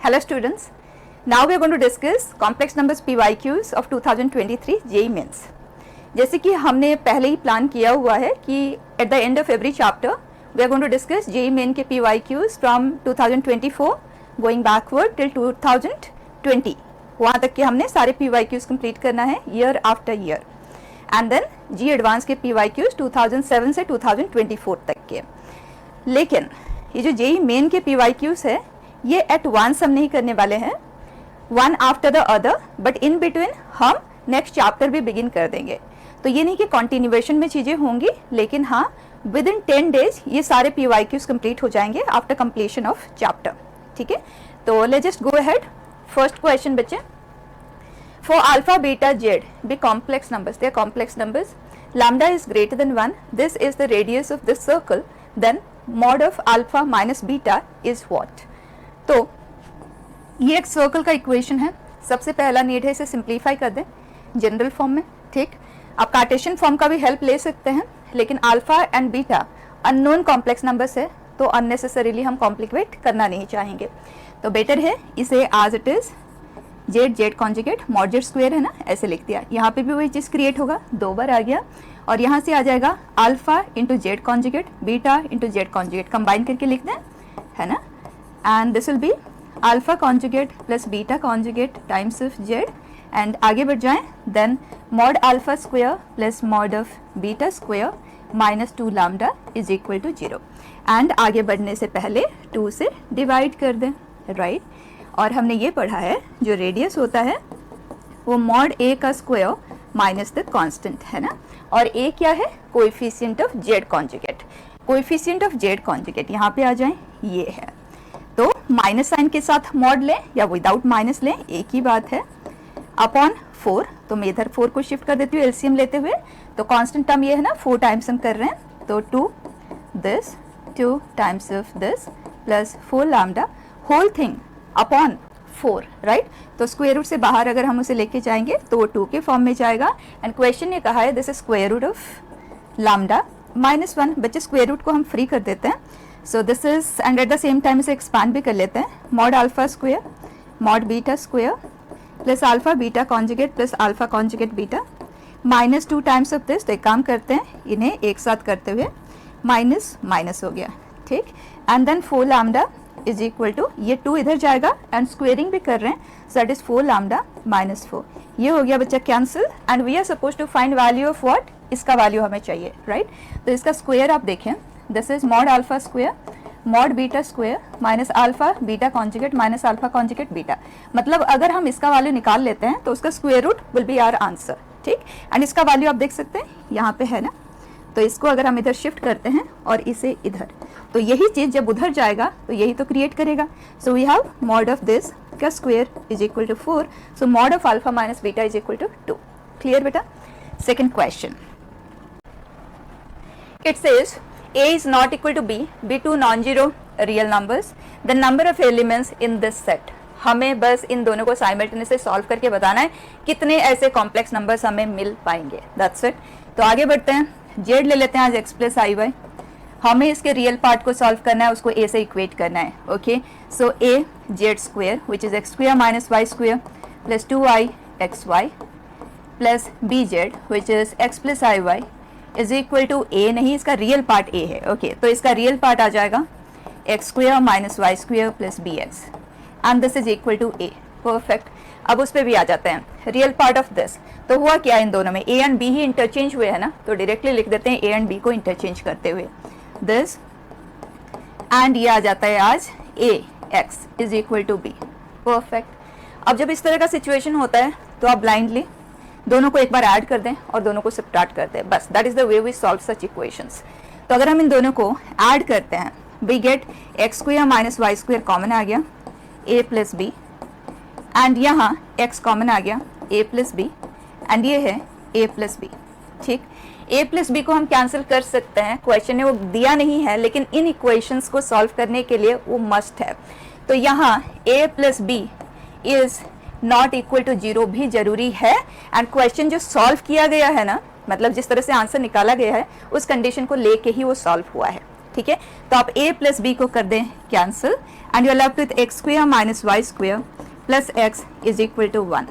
Hello students, now we are going to discuss complex numbers PYQs of 2023 JEE Mains. जैसे कि हमने पहले ही plan किया हुआ है कि at the end of every chapter we are going to discuss JEE Main के PYQs from 2024 going backward till 2020. वहाँ तक के हमने सारे PYQs complete करना है year after year. And then JEE Advanced के PYQs 2007 से 2024 तक के. लेकिन ये जो JEE Main के PYQs है ये एट वंस हम नहीं करने वाले हैं, one after the other, but in between हम नेक्स्ट चैप्टर भी बिगिन कर देंगे. तो ये नहीं कि कॉन्टिन्यूएशन में चीज़ें होंगी, लेकिन हाँ विद इन 10 डेज ये सारे PYQs कंप्लीट हो जाएंगे आफ्टर कंप्लीशन ऑफ चैप्टर. ठीक है, तो let's just go ahead. First question बच्चे, for alpha beta Z be complex numbers, they are complex numbers, lambda is greater than 1, this is the radius of this circle, then mod of alpha minus beta is what. तो ये एक circle का equation है. सबसे पहला need है इसे simplify कर दें जनरल फॉर्म में. ठीक, आप कार्टेशियन फॉर्म का भी हेल्प ले सकते हैं, लेकिन alpha and beta unknown complex numbers है तो अननेसेसरीली हम कॉम्प्लिकेट करना नहीं चाहेंगे. तो बेटर है इसे as it is z z conjugate mod Z square है ना, ऐसे लिख दिया. यहाँ पे भी वही चीज़ क्रिएट होगा, दो बार आ गया, और यहाँ से आ जाएगा alpha into Z conjugate beta into Z conjugate, combine करके लिख दें, है ना. And this will be alpha conjugate plus beta conjugate times of z, and आगे बढ़ जाएं, then mod alpha square plus mod of beta square minus 2 lambda is equal to 0. and आगे बढ़ने से पहले 2 से डिवाइड कर दें, राइट. और हमने ये पढ़ा है जो रेडियस होता है वो mod a का स्क्वायर माइनस द कांस्टेंट है ना, और a क्या है, coefficient of z conjugate. Coefficient of z conjugate यहाँ पे आ जाएं, ये है. तो माइनस साइन के साथ मॉड लें या विदाउट माइनस लें, एक ही बात है, अपॉन 4. तो मैं इधर 4 को शिफ्ट कर देती हूँ एलसीएम लेते हुए. तो कांस्टेंट टर्म ये है ना, 4 टाइम्स हम कर रहे हैं, तो 2 times of this plus 4 lambda whole thing upon 4, right. तो स्क्वायर रूट से बाहर अगर हम उसे लेके जाएंगे तो 2 के फॉर्म में जाएगा. एंड क्वेश्चन ये कहा है this is square root of lambda minus 1. बच्चे स्क्वायर रूट को हम फ्री कर देते हैं, so this is, and at the same time इसे एक्सपांड भी कर लेते हैं, mod alpha square mod beta square plus alpha beta conjugate plus alpha conjugate beta minus 2 times of this. तो एक काम करते हैं, इन्हें एक साथ करते हुए माइनस माइनस हो गया, ठीक. And then 4 lambda is equal to, ये 2 इधर जाएगा एंड स्क्वेयरिंग भी कर रहे हैं, so that is 4 lambda minus 4. ये हो गया बच्चा cancel, and we are suppose to find value of what, इसका वैल्यू हमें चाहिए, राइट. तो इसका स्क्वायर आप देखें, this is mod alpha square mod beta square minus alpha beta conjugate minus alpha conjugate beta. मतलब अगर हम इसका वैल्यू निकाल लेते हैं तो उसका square root will be our answer, ठीक. एंड इसका वैल्यू आप देख सकते हैं यहाँ पे है ना, तो इसको अगर हम इधर शिफ्ट करते हैं और इसे इधर, तो यही चीज़ जब उधर जाएगा तो यही तो क्रिएट करेगा. So we have mod of this का square is equal to 4, so mod of alpha minus beta is equal to 2. Clear बेटा. Second question, it says A is not equal to B, be two non-zero real numbers, the number of elements in this set. हमें बस इन दोनों को simultaneously solve करके बताना है कितने ऐसे कॉम्प्लेक्स नंबर्स हमें मिल पाएंगे. That's it. तो आगे बढ़ते हैं, जेड ले लेते हैं आज x प्लस आई वाई. हमें इसके रियल पार्ट को सॉल्व करना है, उसको a से इक्वेट करना है. Okay, so a Z square which is X square minus Y square plus 2i X Y plus B Z which is X plus I Y is equal to A, नहीं इसका real part A है. Okay, तो इसका real part आ जाएगा x square minus Y square plus b x, and this is equal to a. Perfect. अब उस पर भी आ जाते हैं, रियल पार्ट ऑफ दिस. तो हुआ क्या इन दोनों में, ए एंड बी ही इंटरचेंज हुए है ना, तो डायरेक्टली लिख देते हैं ए एंड बी को इंटरचेंज करते हुए दिस, एंड ये आ जाता है आज A X is equal to B. Perfect. अब जब इस तरह का सिचुएशन होता है तो आप ब्लाइंडली दोनों को एक बार ऐड कर दें और दोनों को सब्ट्रैक्ट कर दें, बस. That is the way we solve such equations. तो अगर हम इन दोनों को ऐड करते हैं, we get X square minus Y square common आ गया, ए प्लस बी, एंड यहाँ एक्स कॉमन आ गया, ए प्लस बी, एंड ये है ए प्लस बी. ठीक, ए प्लस बी को हम कैंसिल कर सकते हैं, क्वेश्चन ने वो दिया नहीं है, लेकिन इन इक्वेशंस को सॉल्व करने के लिए वो मस्ट है. तो यहाँ A plus B is not equal to 0 भी जरूरी है. एंड क्वेश्चन जो सॉल्व किया गया है ना, मतलब जिस तरह से आंसर निकाला गया है उस कंडीशन को लेके ही वो सॉल्व हुआ है. ठीक है, तो आप a प्लस बी को कर दें cancel and you are left with x square minus Y square plus x is equal to 1।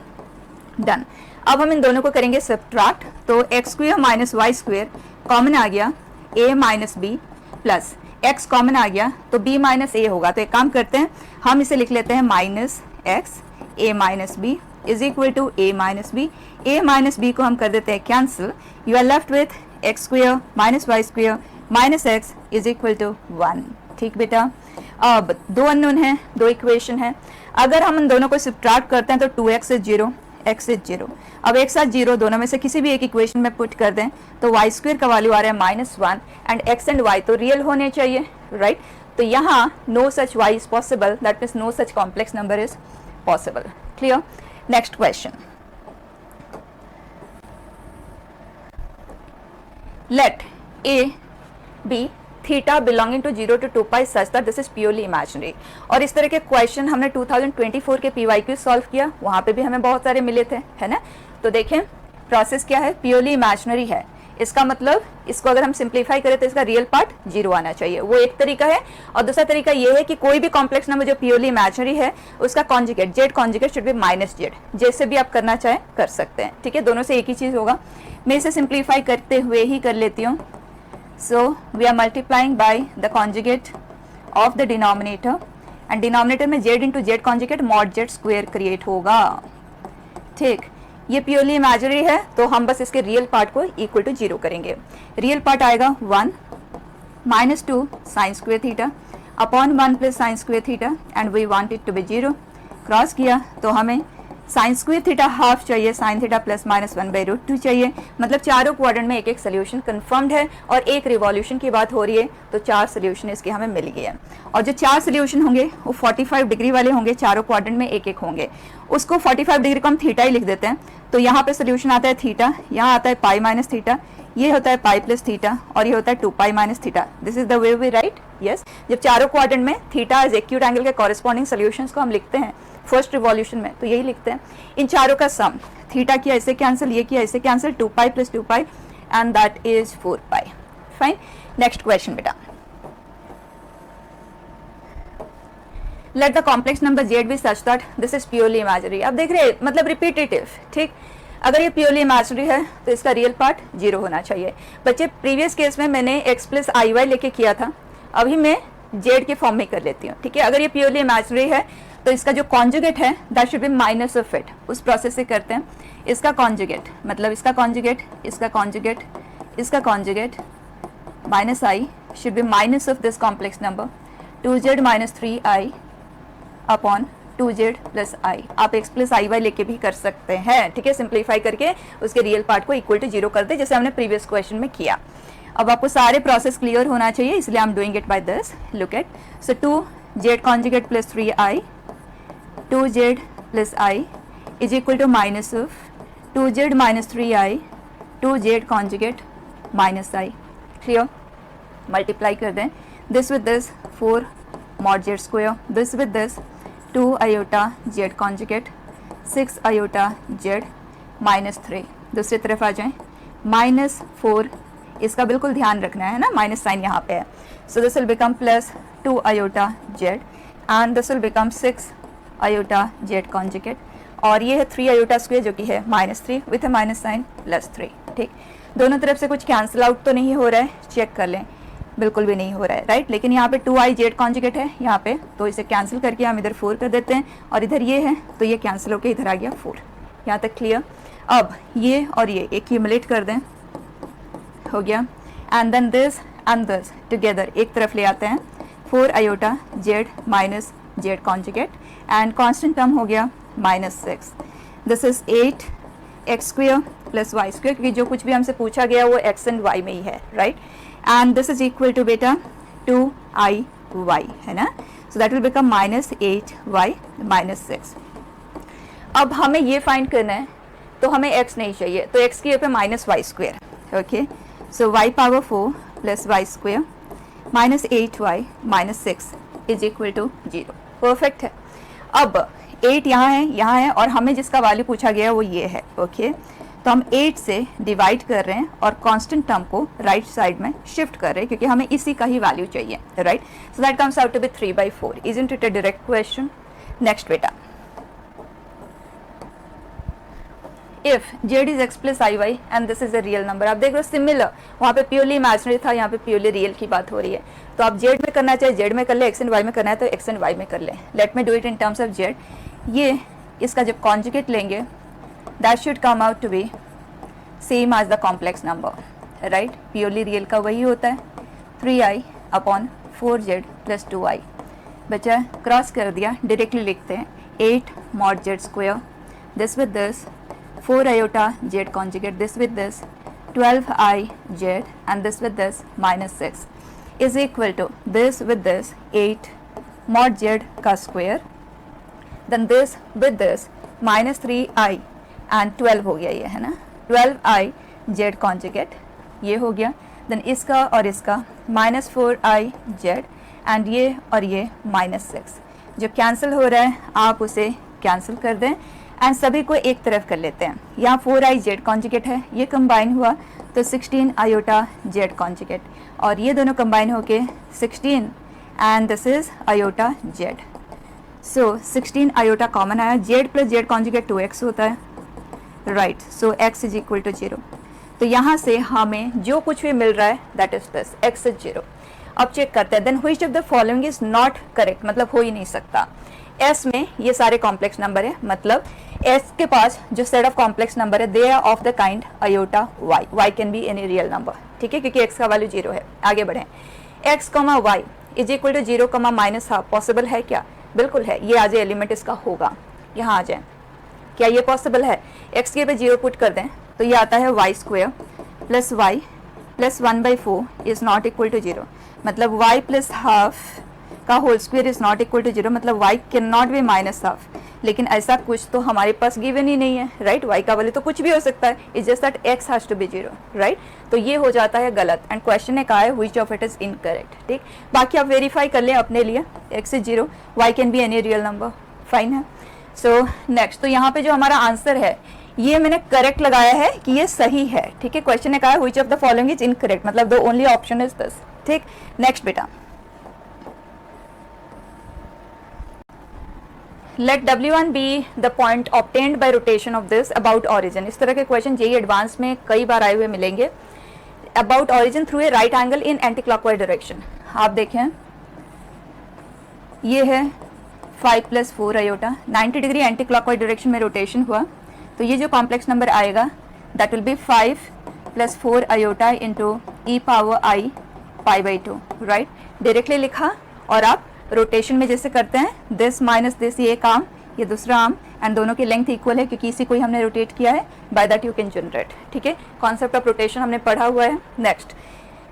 Done. अब हम इन दोनों को करेंगे सब्ट्रैक्ट, तो X square minus Y square common आ गया, a minus B plus x common आ गया तो b माइनस ए होगा। तो एक काम करते हैं, हम इसे लिख लेते हैं minus x a minus b is equal to a minus b. a minus b को हम कर देते हैं cancel, you are left with x square minus Y square minus x is equal to 1। ठीक बेटा, अब दो अननोन है, दो इक्वेशन है, अगर हम इन दोनों को सब्ट्रैक्ट करते हैं तो 2x इज 0, x इज 0। अब एक साथ 0 दोनों में से किसी भी एक इक्वेशन में पुट कर दें तो वाई स्क्वायर का वैल्यू आ रहा है -1 एंड x एंड y तो रियल होने चाहिए, राइट। तो यहाँ no such y is possible, that means no such complex number is possible. Clear. Next question, let a be theta belonging to 0 to 2 pi such that this is purely imaginary। और इस तरह के question हमने 2024 के PYQ solve किया, वहाँ पे भी हमें बहुत सारे मिले थे, है ना। तो देखें प्रोसेस क्या है, प्योरली इमेजिनरी है, इसका मतलब इसको अगर हम सिंप्लीफाई करें तो इसका रियल पार्ट 0 आना चाहिए, वो एक तरीका है। और दूसरा तरीका ये है कि कोई भी कॉम्प्लेक्स नंबर जो प्योरली इमेजिनरी है उसका conjugate Z conjugate should be minus Z, जैसे भी आप करना चाहें कर सकते हैं, ठीक है, दोनों से एक ही चीज़ होगा। मैं इसे सिंप्लीफाई करते हुए ही कर लेती हूँ। So we are multiplying by the conjugate of the denominator and denominator में z into z conjugate mod z square create होगा। ठीक, ये प्योरली इमेजिनरी है तो हम बस इसके रियल पार्ट को इक्वल टू 0 करेंगे। रियल पार्ट आएगा 1 minus 2 sine square theta upon 1 plus sine square theta and we want it to be 0। Cross किया तो हमें साइन स्क्वेयर थीटा हाफ चाहिए, साइन थीटा प्लस माइनस 1/√2 चाहिए, मतलब चारों क्वाड्रेंट में एक एक सोल्यूशन कंफर्म्ड है और एक रिवॉल्यूशन की बात हो रही है तो 4 सोल्यूशन इसके हमें मिल गए हैं। और जो 4 सोल्यूशन होंगे वो 45 डिग्री वाले होंगे, चारों क्वाड्रेंट में एक एक होंगे। उसको 45 डिग्री को हम थीटा ही लिख देते हैं, तो यहाँ पे सोल्यूशन आता है थीटा, यहाँ आता है पाई माइनस थीटा, ये होता है पाई प्लस थीटा और ये होता है 2 pi minus theta. This is the way we write. Yes, जब चारों क्वाड्रेंट में थीटा एज एक्यूट एंगल के कॉरेस्पॉन्डिंग सोल्यूशंस को हम लिखते हैं फर्स्ट रिवॉल्यूशन में तो यही लिखते हैं। इन चारों का सम, थीटा किया ऐसे कैंसिल, ये किया ऐसे cancel, 2 pi plus 2 pi and that is 4 pi. Fine. Next question बेटा, let the complex number z be such that this is purely imaginary. अब देख रहे हैं मतलब रिपीटेटिव, ठीक, अगर ये प्योरली इमेजिनरी है तो इसका रियल पार्ट 0 होना चाहिए। बच्चे प्रीवियस केस में मैंने x प्लस आई वाई लेके किया था, अभी मैं z के फॉर्म में कर लेती हूँ, ठीक है। अगर ये प्योरली इमेजिनरी है तो इसका जो कॉन्जुगेट है that should be minus of it, उस प्रोसेस से करते हैं। इसका कॉन्जुगेट मतलब इसका कॉन्जुगेट, इसका कॉन्जुगेट, इसका conjugate minus I should be minus of this complex number 2z minus 3i upon 2z plus I. आप x प्लस आई वाई लेके भी कर सकते हैं, ठीक है, सिंप्लीफाई करके उसके रियल पार्ट को इक्वल टू 0 कर दे जैसे हमने प्रीवियस क्वेश्चन में किया। अब आपको सारे प्रोसेस क्लियर होना चाहिए इसलिए I am doing it by this. Look at, so 2z conjugate plus 3i 2z plus i is equal to minus of 2z minus 3i 2z conjugate minus i। Clear. Multiply कर दें this with this 4 mod z square, this with this 2 iota z conjugate 6 iota z minus 3। दूसरी तरफ आ जाएं, minus 4, इसका बिल्कुल ध्यान रखना है ना, माइनस साइन यहाँ पे है। So this will become plus 2 iota z and this will become 6 iota z conjugate और ये है 3 iota स्क्वायर जो कि है minus 3 with a minus sign plus 3। ठीक, दोनों तरफ से कुछ कैंसिल आउट तो नहीं हो रहा है, चेक कर लें, बिल्कुल भी नहीं हो रहा है, राइट। लेकिन यहाँ पे 2i z कॉन्जुगेट है यहाँ पे, तो इसे कैंसिल करके हम इधर 4 कर देते हैं और इधर ये है तो ये कैंसिल होकर इधर आ गया 4। यहाँ तक क्लियर। अब ये और ये एक्यूमुलेट कर दें, हो गया, and then this and this together एक तरफ ले आते हैं 4 iota z minus z conjugate and constant term हो गया minus 6। This is 8 x square plus y square, क्योंकि जो कुछ भी हमसे पूछा गया वो x एंड y में ही है, right. And this is equal to बेटा 2i है ना, so that will become minus 8y minus 6। अब हमें ये फाइंड करना है तो हमें x नहीं चाहिए, तो x की जगह पे minus Y square, okay. So y power 4 plus y square minus 8y minus 6 is equal to 0। Perfect है। अब 8 यहाँ है और हमें जिसका वैल्यू पूछा गया वो ये है, ओके। तो हम 8 से डिवाइड कर रहे हैं और कांस्टेंट टर्म को राइट साइड में शिफ्ट कर रहे हैं क्योंकि हमें इसी का ही वैल्यू चाहिए, right. So that comes out to be 3/4. Isn't it a direct question? Next बेटा, if z is x plus iy and this is a real number, आप देख रहे हो सिमिलर, वहाँ पे प्योरली इमेजिनरी था, यहाँ पे प्योरली रियल की बात हो रही है. तो आप z में करना चाहे z में कर ले, x एंड y में करना है तो x एंड y में कर ले. Let me do it in terms of z. ये इसका जब कॉन्जुगेट लेंगे that should come out to be same as the complex number, right. Purely real का वही होता है 3i upon 4z plus 2i. बचा क्रॉस कर दिया, डायरेक्टली लिखते हैं 8 mod z square, this with this 4 iota z conjugate, this with this 12i z and this with this minus 6 is equal to this with this 8 mod z का square, then this with this minus 3i and 12 हो गया ये, है ना, 12i z conjugate ये हो गया. then इसका और इसका minus 4i z and ये और ये minus 6 जो कैंसिल हो रहा है आप उसे कैंसिल कर दें एंड सभी को एक तरफ कर लेते हैं. यहाँ 4i z कॉन्जुगेट है, ये कंबाइन हुआ तो 16 आयोटा z कॉन्जुगेट, और ये दोनों कंबाइन होके 16 and this is iota z. So 16 iota common आया, z plus z conjugate 2x होता है, right. So x is equal to 0. तो यहाँ से हमें जो कुछ भी मिल रहा है that is this, x is 0. अब चेक करते हैं, then which of the following is not correct, मतलब हो ही नहीं सकता. S में ये सारे कॉम्प्लेक्स नंबर है, मतलब S के पास जो सेट ऑफ कॉम्प्लेक्स नंबर है they are of the kind iota y. y can be any real number, ठीक है, क्योंकि x का वैल्यू 0 है. आगे बढ़ें, x, y is equal to 0, minus half possible है क्या? बिल्कुल है. ये आ जाए एलिमेंट इसका होगा, यहाँ आ जाए. क्या ये पॉसिबल है? x के पे 0 पुट कर दें तो ये आता है y square plus y plus 1/4 is not equal to 0, मतलब y प्लस हाफ का whole square is not equal to 0, मतलब y can not be minus half. लेकिन ऐसा कुछ तो हमारे पास गिवन ही नहीं है, राइट. y का वैल्यू तो कुछ भी हो सकता है, it's just that x has to be 0, right. तो ये हो जाता है गलत एंड क्वेश्चन ने कहा है which of it is incorrect, ठीक. बाकी आप वेरीफाई कर लें अपने लिए, x is 0, y can be any real number, fine है. सो नेक्स्ट, तो यहाँ पे जो हमारा आंसर है ये मैंने करेक्ट लगाया है कि ये सही है, ठीक है. क्वेश्चन ने कहा है which of the following is incorrect, मतलब the only option is this, ठीक. नेक्स्ट बेटा, let W1 be the point obtained by rotation of this about origin. इस तरह के क्वेश्चन जेईई एडवांस में कई बार आए हुए मिलेंगे. about origin through a right angle in anti clockwise direction. आप देखें ये है 5 + 4 iota, 90 degree anti clockwise direction में रोटेशन हुआ, तो ये जो कॉम्प्लेक्स नंबर आएगा that will be 5 + 4 iota into e power i π/2, right. Directly लिखा, और आप रोटेशन में जैसे करते हैं दिस माइनस दिस, ये एक आर्म ये दूसरा आर्म, एंड दोनों की लेंथ इक्वल है क्योंकि इसी को ही हमने रोटेट किया है, by that you can generate, ठीक है. कॉन्सेप्ट ऑफ रोटेशन हमने पढ़ा हुआ है. नेक्स्ट,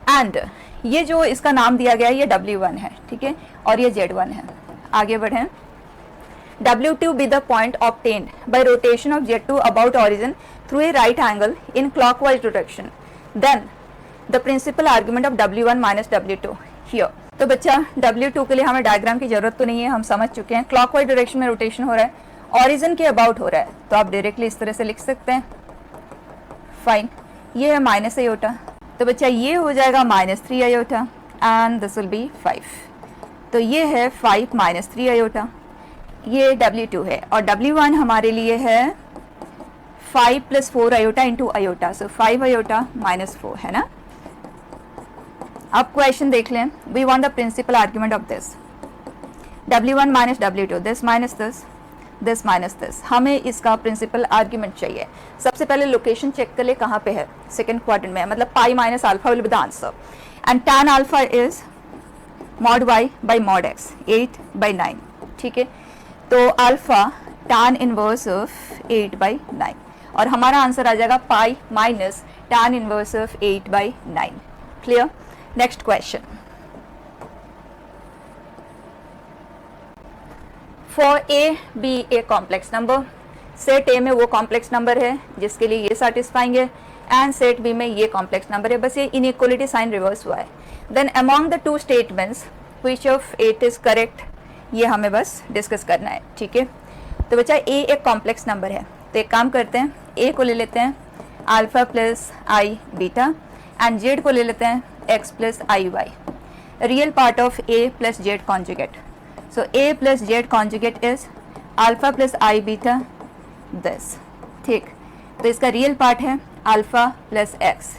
एंड ये जो इसका नाम दिया गया है ये W1 है, ठीक है, और ये Z1 है. आगे बढ़ें, W2 be the point obtained by rotation of Z2 about origin through a right angle in clockwise direction, then the principal argument of W1 minus W2 here. तो बच्चा W2 के लिए हमें डायग्राम की जरूरत तो नहीं है, हम समझ चुके हैं. क्लॉकवाइज डायरेक्शन में रोटेशन हो रहा है, ऑरिजिन के अबाउट हो रहा है, तो आप डायरेक्टली इस तरह से लिख सकते हैं, फाइन. ये है माइनस आयोटा, तो बच्चा ये हो जाएगा -3 iota and this will be 5. तो ये है 5 - 3 आयोटा, ये W2 है, और W1 हमारे लिए है 5 + 4 iota into iota, so 5 iota -4 है ना. अब क्वेश्चन देख लें, we want the principal argument of this W1 - W2, this minus this, this minus this. हमें इसका प्रिंसिपल आर्ग्यूमेंट चाहिए. सबसे पहले लोकेशन चेक कर ले कहाँ पे है, सेकंड क्वाड्रेंट में है, मतलब pi minus alpha will be the answer, and tan alpha is mod y by mod x, 8/9, ठीक है. तो अल्फा tan इनवर्स ऑफ 8/9, और हमारा आंसर आ जाएगा pi minus tan inverse of 8/9. Clear. Next question, for a b a complex number, set a में वो complex number है जिसके लिए ये सेटिस्फाइंग है, एंड सेट बी में ये कॉम्प्लेक्स नंबर है, बस ये इनइक्वालिटी साइन रिवर्स हुआ है. Then among the two statements which of it is correct, ये हमें बस डिस्कस करना है, ठीक है. तो बच्चा ए एक कॉम्प्लेक्स नंबर है, तो एक काम करते हैं, ए को ले लेते हैं alpha plus i beta, and z को ले लेते हैं x plus I y, real part of a plus Z conjugate. So a plus Z conjugate is alpha plus i beta this. ठीक, तो इसका रियल पार्ट है alpha plus x.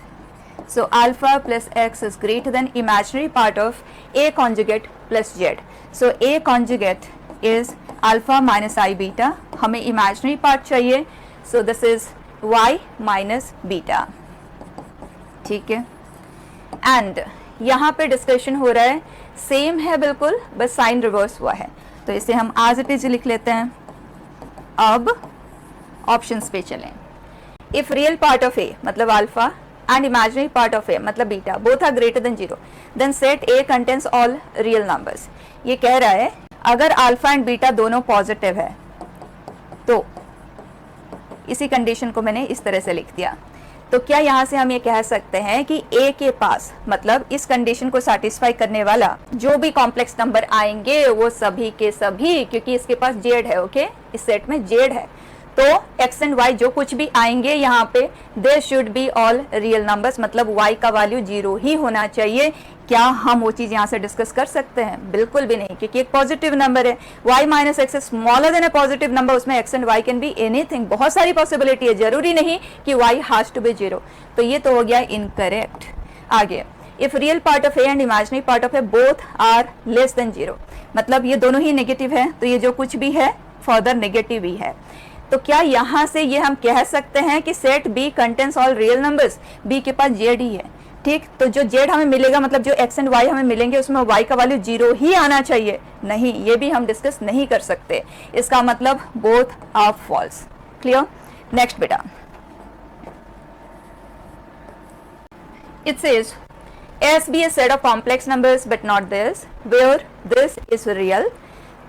So alpha plus x is greater than imaginary part of a conjugate plus z. So a conjugate is alpha minus i beta. हमें imaginary part चाहिए, so this is y minus beta. ठीक है, and यहाँ पे discussion हो रहा है, same है बिल्कुल, बस साइन रिवर्स हुआ है, तो इसे हम एज इट इज लिख लेते हैं. अब ऑप्शंस पे चलें. If real part of A मतलब alpha and imaginary part of A मतलब beta both are greater than 0, then set A contains all real numbers. ये कह रहा है अगर अल्फा एंड बीटा दोनों पॉजिटिव है तो इसी कंडीशन को मैंने इस तरह से लिख दिया. तो क्या यहाँ से हम ये कह सकते हैं कि ए के पास मतलब इस कंडीशन को सेटिस्फाई करने वाला जो भी कॉम्प्लेक्स नंबर आएंगे वो सभी के सभी, क्योंकि इसके पास जेड है, ओके, इस सेट में जेड है, तो एक्स एंड वाई जो कुछ भी आएंगे यहाँ पे they should be all real numbers, मतलब वाई का वैल्यू 0 ही होना चाहिए. क्या हम वो चीज यहाँ से डिस्कस कर सकते हैं? बिल्कुल भी नहीं, क्योंकि एक पॉजिटिव नंबर है. y minus X smaller than a positive number, उसमें x and y can be anything, बहुत सारी पॉसिबिलिटी है, जरूरी नहीं कि y हैज टू बी 0. तो ये तो हो गया इनकरेक्ट. आगे, if real part of a and imaginary part of a both are less than 0, मतलब ये दोनों ही नेगेटिव है, तो ये जो कुछ भी है फर्दर नेगेटिव ही है. तो क्या यहाँ से ये हम कह सकते हैं कि set b contains all real numbers? B के पास जेड ही है. ठीक, तो जो जेड हमें मिलेगा मतलब जो एक्स एंड वाई हमें मिलेंगे उसमें वाई का वैल्यू 0 ही आना चाहिए. नहीं, ये भी हम डिस्कस नहीं कर सकते. इसका मतलब both are false. Clear? Next बेटा, it says S be a set of complex numbers but not this where this is real.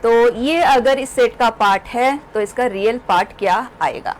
तो ये अगर इस सेट का पार्ट है तो इसका रियल पार्ट क्या आएगा?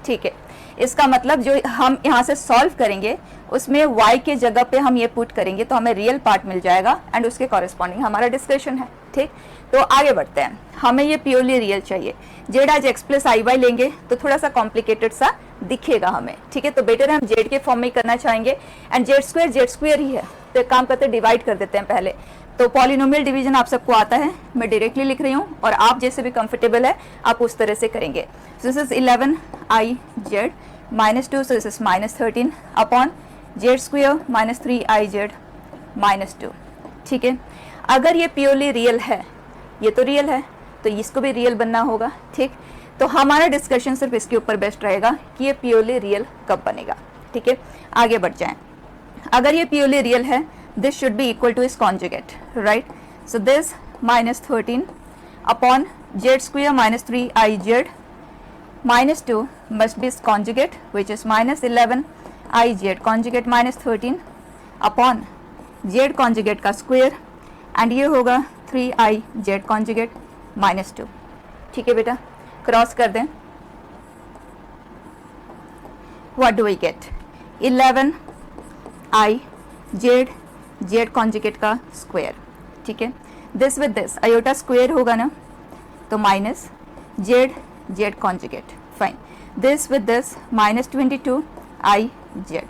ठीक है, इसका मतलब जो हम यहाँ से सॉल्व करेंगे उसमें y के जगह पे हम ये पुट करेंगे तो हमें रियल पार्ट मिल जाएगा एंड उसके कॉरेस्पॉन्डिंग हमारा डिस्कशन है. ठीक, तो आगे बढ़ते हैं. हमें ये प्योरली रियल चाहिए. जेड आज एक्स प्लस आई वाई लेंगे तो थोड़ा सा कॉम्प्लिकेटेड सा दिखेगा हमें. ठीक है, तो बेटर है हम जेड के फॉर्म में करना चाहेंगे, एंड जेड स्क्वायर ही है, तो एक काम करते हैं डिवाइड कर देते हैं पहले. तो पॉलिनोमियल डिवीजन आप सबको आता है, मैं डायरेक्टली लिख रही हूँ और आप जैसे भी कंफर्टेबल है आप उस तरह से करेंगे. This is 11i Z minus 2, so this is minus 13 upon Z square minus 3i Z minus 2. ठीक है, अगर ये प्योरली रियल है, ये तो रियल है, तो इसको भी रियल बनना होगा. ठीक, तो हमारा डिस्कशन सिर्फ इसके ऊपर बेस्ट रहेगा कि ये प्योरली रियल कब बनेगा. ठीक है, आगे बढ़ जाएं. अगर ये प्योरली रियल है, this should be equal to its conjugate, right? So this minus 13 upon z square minus 3i z minus 2 must be its conjugate, which is minus 11i z conjugate minus 13 upon z conjugate का square, and ये होगा 3i z conjugate minus 2. ठीक है बेटा, cross कर दें. What do we get? 11i z Z conjugate का square. ठीक है, this with this iota square होगा ना, तो minus Z conjugate. Fine, this with this minus 22 I Z,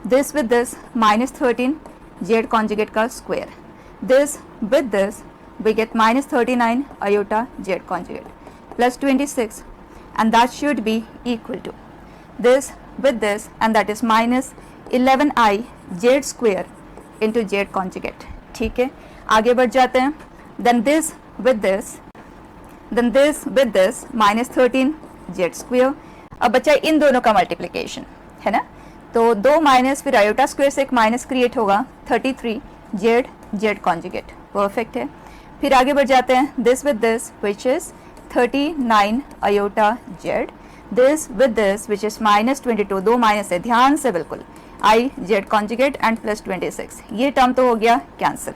this with this minus 13 Z conjugate का square, this with this we get minus 39 iota z conjugate plus 26, and that should be equal to this with this, and that is minus 11i z square into z conjugate. ठीक है, आगे बढ़ जाते हैं. then this with this minus 13 z square. अब बचा इन दोनों का मल्टीप्लिकेशन है ना, तो 2 माइनस फिर आयोटा स्क्वायर से एक माइनस क्रिएट होगा 33 z कॉन्जुगेट. परफेक्ट है. फिर आगे बढ़ जाते हैं. this with this which is 39 iota z, this with this which is minus 22, दो माइनस है, ध्यान से बिल्कुल, I Z conjugate and plus 26. ये टर्म तो हो गया कैंसिल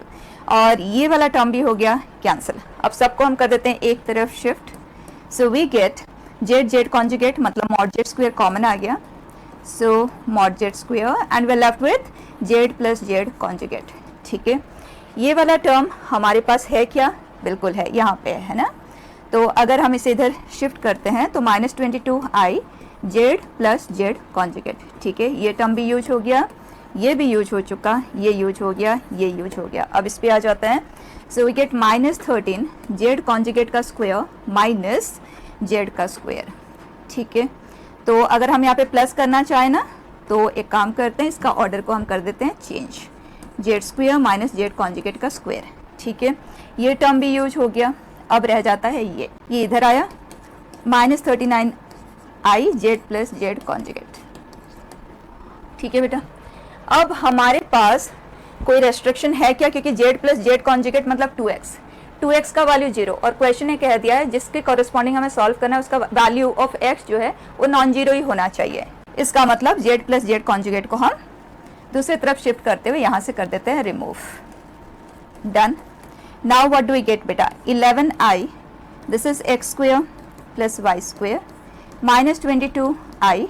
और ये वाला टर्म भी हो गया कैंसिल. अब सबको हम कर देते हैं एक तरफ shift. So we get Z conjugate मतलब मॉड जेड स्क्वायर कॉमन आ गया, so mod Z square and we left with Z plus Z conjugate. ठीक है, ये वाला टर्म हमारे पास है क्या? बिल्कुल है, यहाँ पे है ना. तो अगर हम इसे इधर शिफ्ट करते हैं तो minus 22 I Z plus Z conjugate, ठीक है। ये टर्म भी यूज हो गया, ये भी यूज हो चुका, ये यूज हो गया, ये यूज हो गया। अब इस पे आ जाता है, so we get -13 Z conjugate का स्क्वायर माइनस जेड का स्क्वायर, ठीक है। तो अगर हम यहाँ पे प्लस करना चाहें ना, तो एक काम करते हैं, इसका ऑर्डर को हम कर देते हैं change, Z square minus Z conjugate का स्क्वायर, ठीक है। ये टर्म भी यूज हो गया। अब रह जाता है ये इधर आया -39 I Z plus Z conjugate, ठीक है बेटा। अब हमारे पास कोई रेस्ट्रिक्शन है क्या, क्योंकि जेड प्लस जेड कॉन्जुगेट मतलब 2x का वैल्यू 0, और क्वेश्चन ने कह दिया है जिसके कॉरेस्पॉन्डिंग हमें सॉल्व करना है उसका वैल्यू ऑफ x जो है वो नॉन जीरो ही होना चाहिए। इसका मतलब जेड प्लस जेड कॉन्जुगेट को हम दूसरी तरफ शिफ्ट करते हुए यहाँ से कर देते हैं remove, done. Now what do we get बेटा, 11i this is x square plus y square minus 22i,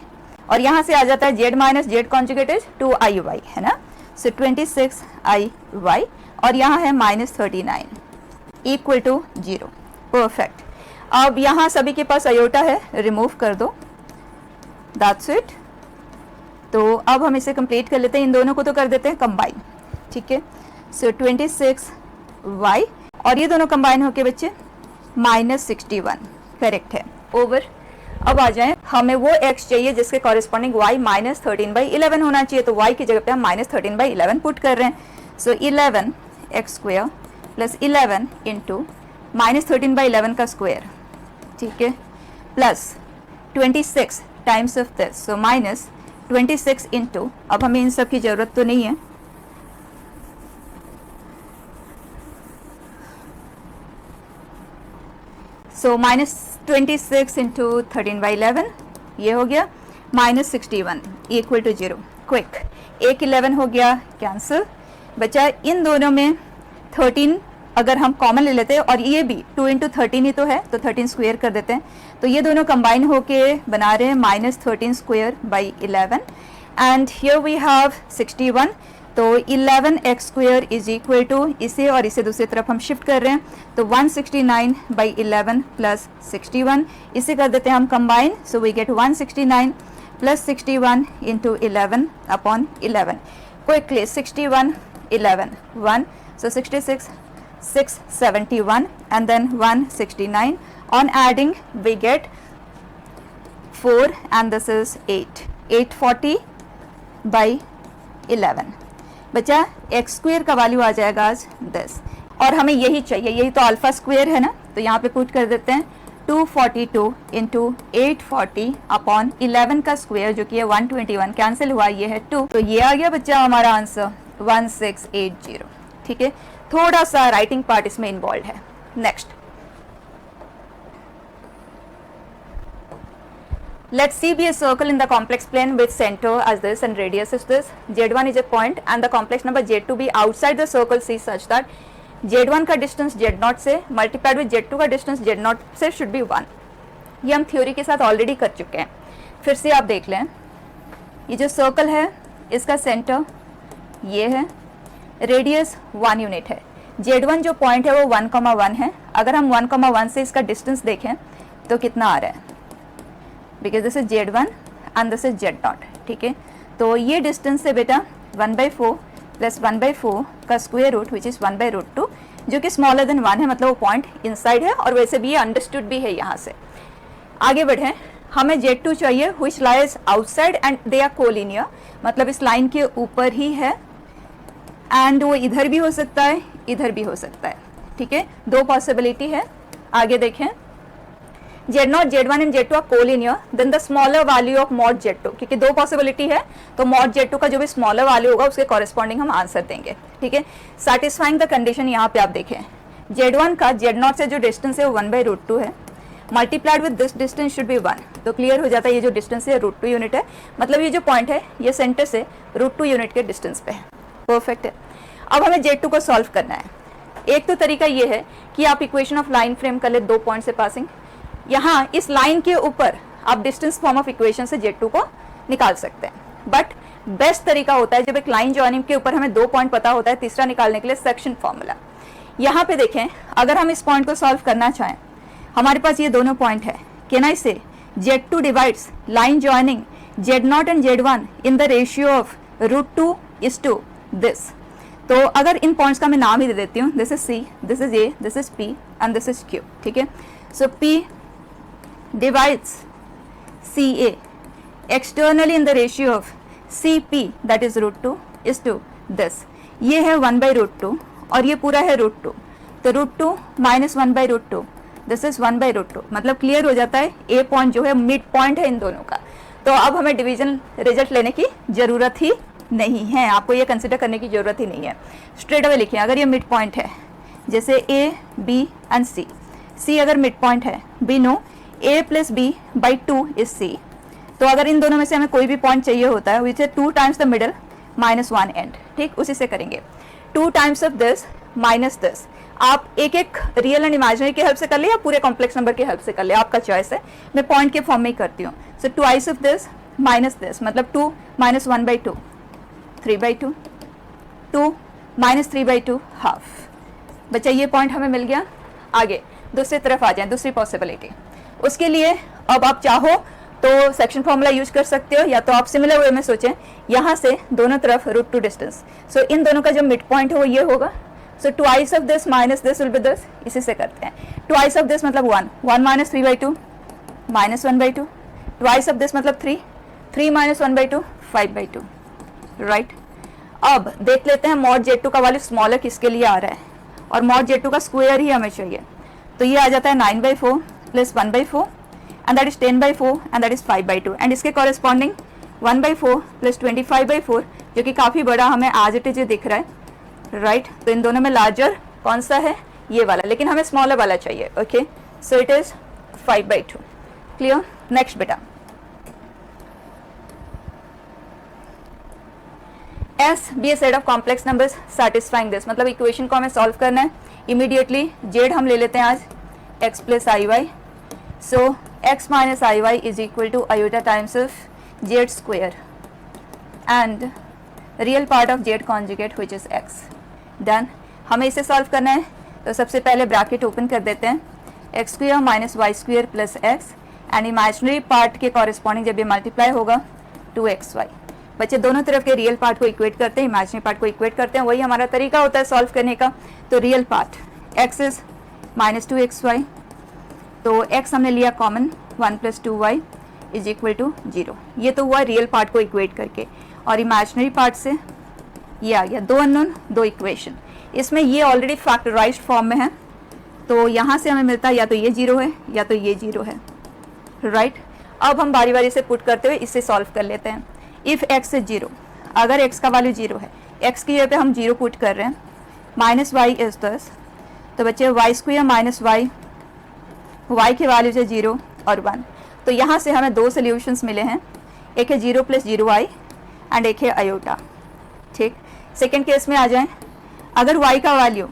और यहाँ से आ जाता है z minus Z conjugate is 2iy, है ना। सो 26iy, और यहाँ है -39 इक्वल टू 0, परफेक्ट। अब यहाँ सभी के पास अयोटा है, रिमूव कर दो, दैट्स इट। तो अब हम इसे कंप्लीट कर लेते हैं, इन दोनों को तो कर देते हैं कंबाइन, ठीक है। सो 26y, और ये दोनों कंबाइन होके बच्चे -61, करेक्ट है, ओवर। अब आ जाएं, हमें वो x चाहिए जिसके कॉरेस्पॉन्डिंग y -13/11 होना चाहिए, तो y की जगह पे हम -13/11 पुट कर रहे हैं। सो 11 एक्स स्क्वायर प्लस 11 इंटू -13/11 का स्क्वायर, ठीक है, plus 26 times of this, so -26 into, अब हमें इन सब की जरूरत तो नहीं है, सो -26 इंटू 13/11 ये हो गया, -61 इक्वल टू 0, क्विक। एक 11 हो गया कैंसिल, बचा इन दोनों में 13 अगर हम कॉमन ले लेते हैं, और ये भी 2 इंटू 13 ही तो है, तो 13 स्क्वायर कर देते हैं, तो ये दोनों कंबाइन होके बना रहे हैं -13 square by 11, and here we have 61, तो 11x square is equal to, इसे और इसे दूसरी तरफ हम शिफ्ट कर रहे हैं, तो 169/11 प्लस 61, इसे कर देते हैं हम combine, so we get 169 plus 61 into 11 upon 11, quickly 61 11 1, so 66 671 and then 169, on adding we get 4 and this is 840 by 11, बचा एक्स स्क्वायर का वैल्यू आ जाएगा आज 10, और हमें यही चाहिए, यही तो अल्फा स्क्वायर है ना, तो यहाँ पे पुट कर देते हैं 242 इंटू 840 अपॉन 11 का स्क्वायर जो कि है 121, कैंसिल हुआ, ये है 2, तो ये आ गया बच्चा हमारा आंसर 1680, ठीक है। थोड़ा सा राइटिंग पार्ट इसमें इन्वॉल्व है। Next, let's see be a circle in the complex plane with center as this and radius is this. Z1 is a point and the complex number Z2 be outside the circle C such that Z1 का distance Z0 से multiplied with Z2 का distance Z0 से should be 1। ये हम theory के साथ already कर चुके हैं, फिर से आप देख लें। ये जो सर्कल है इसका सेंटर ये है, रेडियस 1 यूनिट है, Z1 जो पॉइंट है वो 1,1 है। अगर हम 1,1 से इसका डिस्टेंस देखें तो कितना आ रहा है, because this is Z1 and this is Z0, ठीक है। तो ये डिस्टेंस है बेटा 1/4 प्लस 1/4 का स्क्वायर रूट विच इज़ 1/√2, जो कि स्मॉलर देन 1 है, मतलब वो पॉइंट इनसाइड है, और वैसे भी ये अंडरस्टूड भी है। यहाँ से आगे बढ़ें, हमें Z2 चाहिए which lies outside and they are collinear, मतलब इस लाइन के ऊपर ही है, एंड वो इधर भी हो सकता है इधर भी हो सकता है, ठीक है। दो पॉसिबिलिटी है। आगे देखें, Z0, Z1 and Z2 are collinear, then the smaller value of mod Z2, क्योंकि दो पॉसिबिलिटी है, तो मॉड Z2 का जो भी स्मॉलर वैल्यू होगा उसके कॉरेस्पॉन्डिंग हम आंसर देंगे, ठीक है। सैटिस्फाइंग द कंडीशन, यहाँ पे आप देखें Z1 का Z0 से जो डिस्टेंस है वो 1/√2 है, multiplied with this distance should be 1, तो क्लियर हो जाता है ये जो डिस्टेंस है √2 यूनिट है, मतलब ये जो पॉइंट है ये सेंटर से √2 यूनिट के डिस्टेंस पे है, परफेक्ट है। अब हमें Z2 को सॉल्व करना है। एक तो तरीका ये है कि आप इक्वेशन ऑफ लाइन फ्रेम कर ले, 2 पॉइंट से पासिंग, यहाँ इस लाइन के ऊपर आप डिस्टेंस फॉर्म ऑफ इक्वेशन से Z2 को निकाल सकते हैं, बट बेस्ट तरीका होता है जब एक लाइन जॉइनिंग के ऊपर हमें 2 पॉइंट पता होता है, तीसरा निकालने के लिए सेक्शन फॉर्मूला। यहाँ पे देखें, अगर हम इस पॉइंट को सॉल्व करना चाहें, हमारे पास ये दोनों पॉइंट है, कैन आई से Z2 divides line joining Z0 and Z1 in the ratio of √2 is to this. तो अगर इन पॉइंट्स का मैं नाम ही दे देती हूँ, this is C, this is A, this is P and this is Q. ठीक है, सो P divides CA externally in the ratio of CP that is √2 is to this. ये है 1/√2 और ये पूरा है √2, तो √2 माइनस 1/√2, दिस इज 1/√2. मतलब क्लियर हो जाता है ए पॉइंट जो है मिड पॉइंट है इन दोनों का. तो अब हमें डिवीजन रिजल्ट लेने की जरूरत ही नहीं है, आपको ये कंसिडर करने की जरूरत ही नहीं है. स्ट्रेट अवे लिखिए, अगर ये मिड पॉइंट है जैसे A B and c, c अगर मिड पॉइंट है, we know a plus b by 2 is C. तो अगर इन दोनों में से हमें कोई भी पॉइंट चाहिए होता है विच है 2 times the middle minus 1 and. ठीक, उसी से करेंगे 2 times of this minus this. आप एक एक रियल एंड इमेजिनरी की हेल्प से कर ले या पूरे कॉम्प्लेक्स नंबर की हेल्प से कर ले, आपका चॉइस है. मैं पॉइंट के फॉर्म में ही करती हूँ. So twice of this minus this, मतलब 2 माइनस 1/2, 3/2, 2 माइनस 3/2 हाफ. बच्चा ये पॉइंट हमें मिल गया. आगे दूसरी तरफ आ जाए, दूसरी पॉसिबिलिटी. उसके लिए अब आप चाहो तो सेक्शन फॉर्मूला यूज कर सकते हो, या तो आप सिमिलर वे में सोचें, यहाँ से दोनों तरफ √2 डिस्टेंस. सो इन दोनों का जो मिड पॉइंट है वो ये होगा. So twice of this minus this will be this. इसी से करते हैं. ट्वाइस ऑफ दिस मतलब 1 minus 3/2 minus 1/2. Twice of this मतलब 3 माइनस 1/2 5/2. राइट, अब देख लेते हैं मॉड Z2 का वैल्यू स्मॉलर किसके लिए आ रहा है, और मॉड Z2 का स्क्वायर ही हमें चाहिए. तो ये आ जाता है 9/4 plus 1/4 and that is 10/4 and that is 5/2 and इसके कॉरेस्पॉन्डिंग 1/4 प्लस 25/4 जो कि काफ़ी बड़ा हमें आज इट इज दिख रहा है. राइट, तो इन दोनों में लार्जर कौन सा है, ये वाला, लेकिन हमें स्मॉलर वाला चाहिए. Okay, so it is 5/2. Clear. Next बेटा, S be a set of complex numbers satisfying this. मतलब इक्वेशन को हमें सॉल्व करना है. इमीडिएटली जेड हम ले लेते हैं आज, x plus I Y. So x minus iy is equal to iota times of z square and real part of z conjugate which is x. Then हमें इसे सॉल्व करना है, तो सबसे पहले ब्रैकेट ओपन कर देते हैं. X square minus Y square plus x and imaginary part के कॉरेस्पॉन्डिंग जब ये मल्टीप्लाई होगा 2xy. बच्चे दोनों तरफ के रियल पार्ट को इक्वेट करते हैं, इमेजिनरी पार्ट को इक्वेट करते हैं. वही हमारा तरीका होता है सॉल्व करने का. तो real part x is minus 2xy, तो x हमने लिया common 1 plus 2y is equal to 0. ये तो हुआ रियल पार्ट को इक्वेट करके, और इमेजिनरी पार्ट से ये आ गया 2 अननोन 2 इक्वेशन. इसमें ये ऑलरेडी फैक्टराइज्ड फॉर्म में है, तो यहाँ से हमें मिलता है या तो ये 0 है या तो ये 0 है. राइट, अब हम बारी बारी से पुट करते हुए इससे सॉल्व कर लेते हैं. इफ़ x इज 0, अगर x का वैल्यू 0 है, x की जगह पे हम 0 पुट कर रहे हैं, माइनस वाई इज दिस. तो बच्चे y square minus y, y की वैल्यू है 0 और 1. तो यहाँ से हमें 2 सोल्यूशंस मिले हैं, एक है 0 प्लस 0y एंड एक है आयोटा. ठीक, सेकेंड केस में आ जाएं. अगर y का वैल्यू